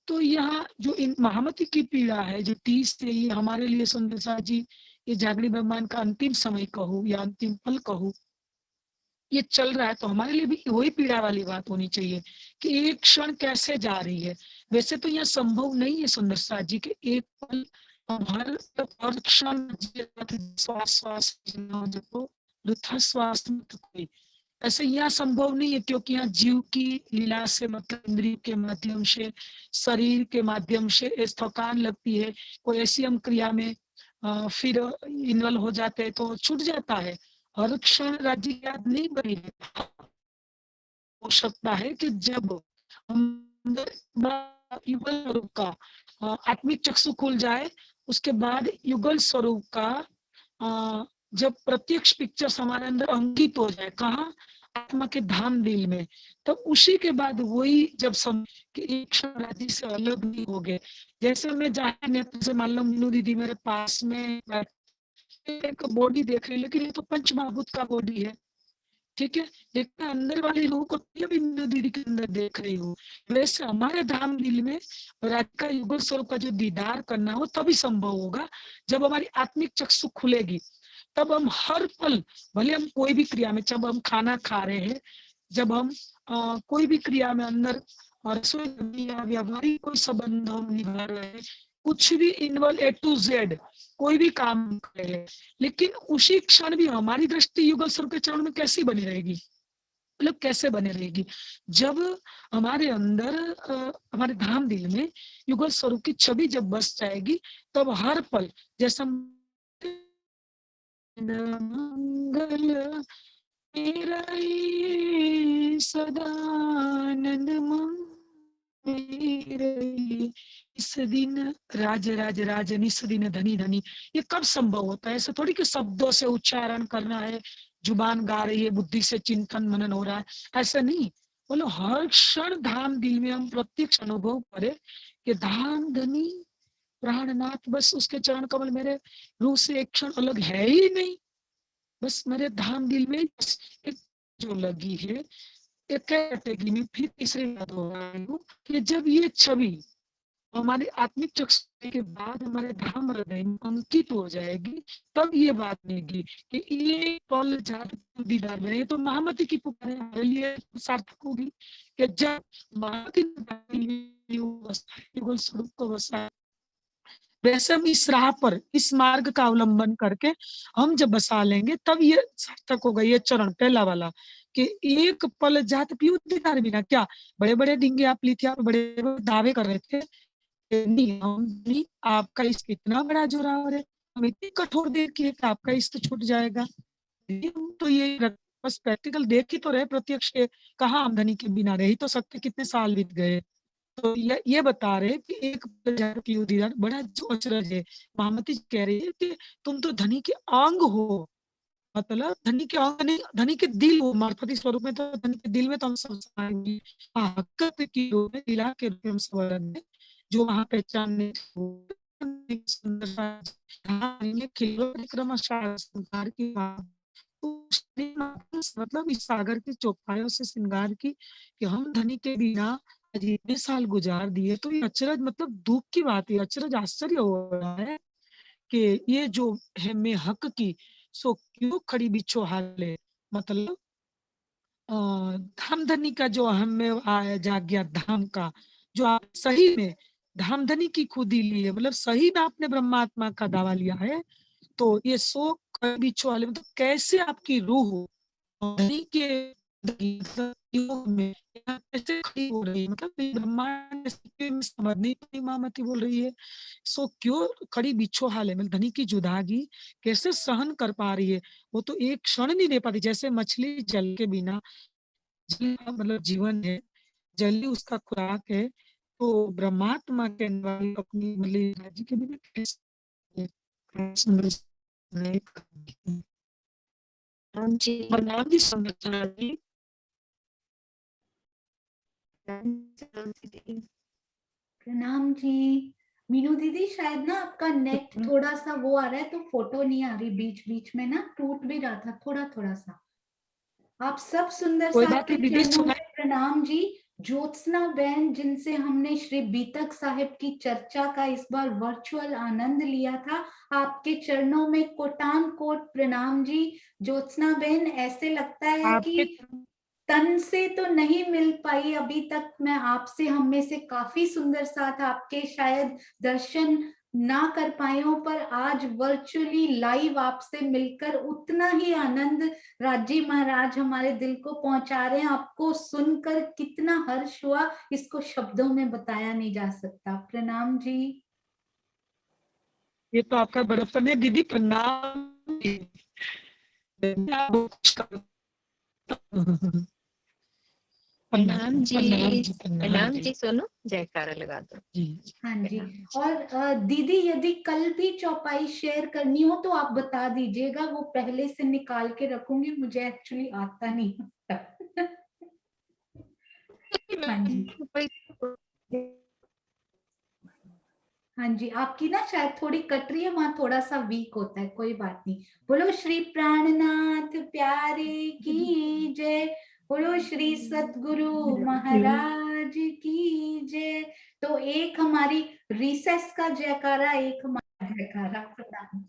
तो यहाँ जो इन महामती की पीड़ा है जो 30 से ये हमारे लिए सुंदर साथ जी ये जागृत ब्रह्मांड का अंतिम समय कहूँ या अंतिम पल कहूँ ये चल रहा है, तो हमारे लिए भी वही पीड़ा वाली बात होनी चाहिए कि एक क्षण कैसे जा रही है। वैसे तो यह संभव नहीं है सुंदर साथ जी के एक पल हर क्षण श्वास श्वास श्वास कोई ऐसे यहाँ संभव नहीं है, क्योंकि यहाँ जीव की लीला से मतलब इंद्रिय के माध्यम से शरीर के माध्यम से थकान लगती है। कोई ऐसी हम क्रिया में फिर इन्वॉल्व हो जाते हैं तो छूट जाता है। हर क्षण राज्य याद नहीं बनी रहता। हो सकता है कि जब युगल स्वरूप का आत्मिक चक्षु खुल जाए उसके बाद युगल स्वरूप का जब प्रत्यक्ष पिक्चर हमारे अंदर अंकित हो जाए, कहाँ आत्मा के धाम दिल में, तब उसी के बाद वही जब सम कि एक क्षण राज्य से अलग नहीं हो गए। जैसे मैं जाहिर नेत्र से मान लो मीनू दीदी मेरे पास में एक बॉडी देख रही है, लेकिन ये तो पंच महाभूत का बॉडी है, ठीक है, लेकिन अंदर वाली रूह को भी मीनू दीदी के अंदर देख रही हूँ। वैसे हमारे धाम दिल में राज्य का युगल स्वरूप का जो दीदार करना हो तभी संभव होगा जब हमारी आत्मिक चक्षु खुलेगी। तब हम हर पल भले हम कोई भी क्रिया में, जब हम खाना खा रहे हैं, जब हम कोई भी क्रिया में अंदर रसोई या व्यावहारिक कोई संबंध हम निभा रहे हैं, कुछ भी इन्वॉल्व A to Z कोई भी काम कर रहे हैं, लेकिन उसी क्षण भी हमारी दृष्टि युगल स्वरूप के चरण में कैसी बनी रहेगी, मतलब कैसे बने रहेगी जब हमारे अंदर हमारे धाम दिल में युगल स्वरूप की छवि जब बस जाएगी, तब हर पल जैसा मंगल मेरा सदानंद इस दिन राज राज राजन, इस दिन धनी धनी, ये कब संभव होता है? ऐसे थोड़ी कि शब्दों से उच्चारण करना है, जुबान गा रही है, बुद्धि से चिंतन मनन हो रहा है, ऐसा नहीं। बोलो हर क्षण धाम दिल में हम प्रत्यक्ष अनुभव करें कि धाम धनी प्राणनाथ, बस उसके चरण कमल मेरे रूह से एक क्षण अलग है ही नहीं। बस मेरे धाम दिल में एक जो लगी है एक कैटेगरी में फिर तीसरे याद हो रहा हूँ कि जब ये छवि हमारी आत्मिक चक्षु के बाद हमारे धाम हृदय में अंकित हो जाएगी, तब ये बात बनेगी कि ये पल जात दीदार बने। ये तो महामती की पुकार है, हमारे लिए सार्थक होगी कि जब महामती ने युगल स्वरूप को बसाया, वैसे हम इस राह पर, इस मार्ग का अवलंबन करके हम जब बसा लेंगे, तब ये सार्थक होगा। ये चरण पहला वाला कि एक पल जात पियू दीदार बिना। क्या बड़े बड़े डिंगे आप लिथिया पे बड़े बड़े दावे कर रहे थे, नहीं हम नहीं, आपका इश्क इतना बड़ा जोरावर है, हम इतनी कठोर देख के कि आपका इश्क छूट जाएगा। हम तो ये बस प्रैक्टिकल देख ही तो रहे, प्रत्यक्ष के कहाँ आमदनी के बिना रही तो सकते, कितने साल बीत गए। तो ये बता रहे कि एक दीदार बड़ा जो अचरज है। महामती कह रही है कि तुम तो धनी के अंग हो, मतलब धनी के अंग नहीं, धनी के दिल हो। मार्फती स्वरूप में तो धनी के दिल में तो हम सब समाएंगे, हकीकत की रूप में, दिला के रूप में हम सब जो वहां पहचानने सुंदर संसार की मतलब इस सागर की चौपायों से श्रृंगार की कि हम धनी के बिना आज इतने साल गुजार दिए। तो ये अचरज, मतलब दुख की बात है, अचरज आश्चर्य हो रहा है कि ये जो है मैं हक की सो क्यों खड़ी बिछो हाले। मतलब धाम धनी का जो हम में आया जाग्या धाम का, जो आप सही में धाम धनी की खुदी ली है, मतलब सही में आपने ब्रह्मात्मा का दावा लिया है, तो ये सो बिछो हाले मतलब कैसे आपकी रूह धनी के योग में कैसे खड़ी हो रही है। मतलब ब्रह्मांड समझ नहीं, महामती बोल रही है सो क्यों खड़ी बिछो हाल है, मतलब धनी की जुदागी कैसे सहन कर पा रही है। वो तो एक क्षण नहीं दे पाती, जैसे मछली जल के बिना, जल का मतलब जीवन है, जल ही उसका खुराक है। तो ब्रह्मात्मा के अपनी मतलब राज्य के बिना कैसे प्रणाम जी संरचना जी। प्रणाम जी। मीनू दीदी शायद ना आपका नेट थोड़ा सा वो आ रहा है, तो फोटो नहीं आ रही, बीच बीच में ना टूट भी रहा था थोड़ा थोड़ा सा। आप सब सुंदर कोई साथ बात के नहीं दीदी, चरणों सुना में प्रणाम जी। ज्योत्सना बहन जिनसे हमने श्री बीतक साहिब की चर्चा का इस बार वर्चुअल आनंद लिया था, आपके चरणों में कोटान कोट प्रणाम जी। ज्योत्सना बहन, ऐसे लगता है आपके कि तन से तो नहीं मिल पाई अभी तक मैं आपसे, हम में से काफी सुंदर साथ आपके शायद दर्शन ना कर पाए हो, पर आज वर्चुअली लाइव आपसे मिलकर उतना ही आनंद राजी महाराज हमारे दिल को पहुंचा रहे हैं। आपको सुनकर कितना हर्ष हुआ, इसको शब्दों में बताया नहीं जा सकता। प्रणाम जी। ये तो आपका बड़प्पन है दीदी, प्रणाम। प्रणाम जी। प्रणाम प्रणाम जी, सुनो जयकारा लगा दो जी। हाँ जी। प्रणाम। और दीदी यदि कल भी चौपाई शेयर करनी हो तो आप बता दीजिएगा, वो पहले से निकाल के रखूंगी, मुझे एक्चुअली आता नहीं। हाँ जी। हाँ जी, आपकी ना शायद थोड़ी कट रही है, वहां थोड़ा सा वीक होता है, कोई बात नहीं। बोलो श्री प्राणनाथ प्यारे की जय, बोलो श्री सतगुरु महाराज की जय। तो एक हमारी रिसेस का जयकारा, एक हमारा जयकारा। प्रणाम।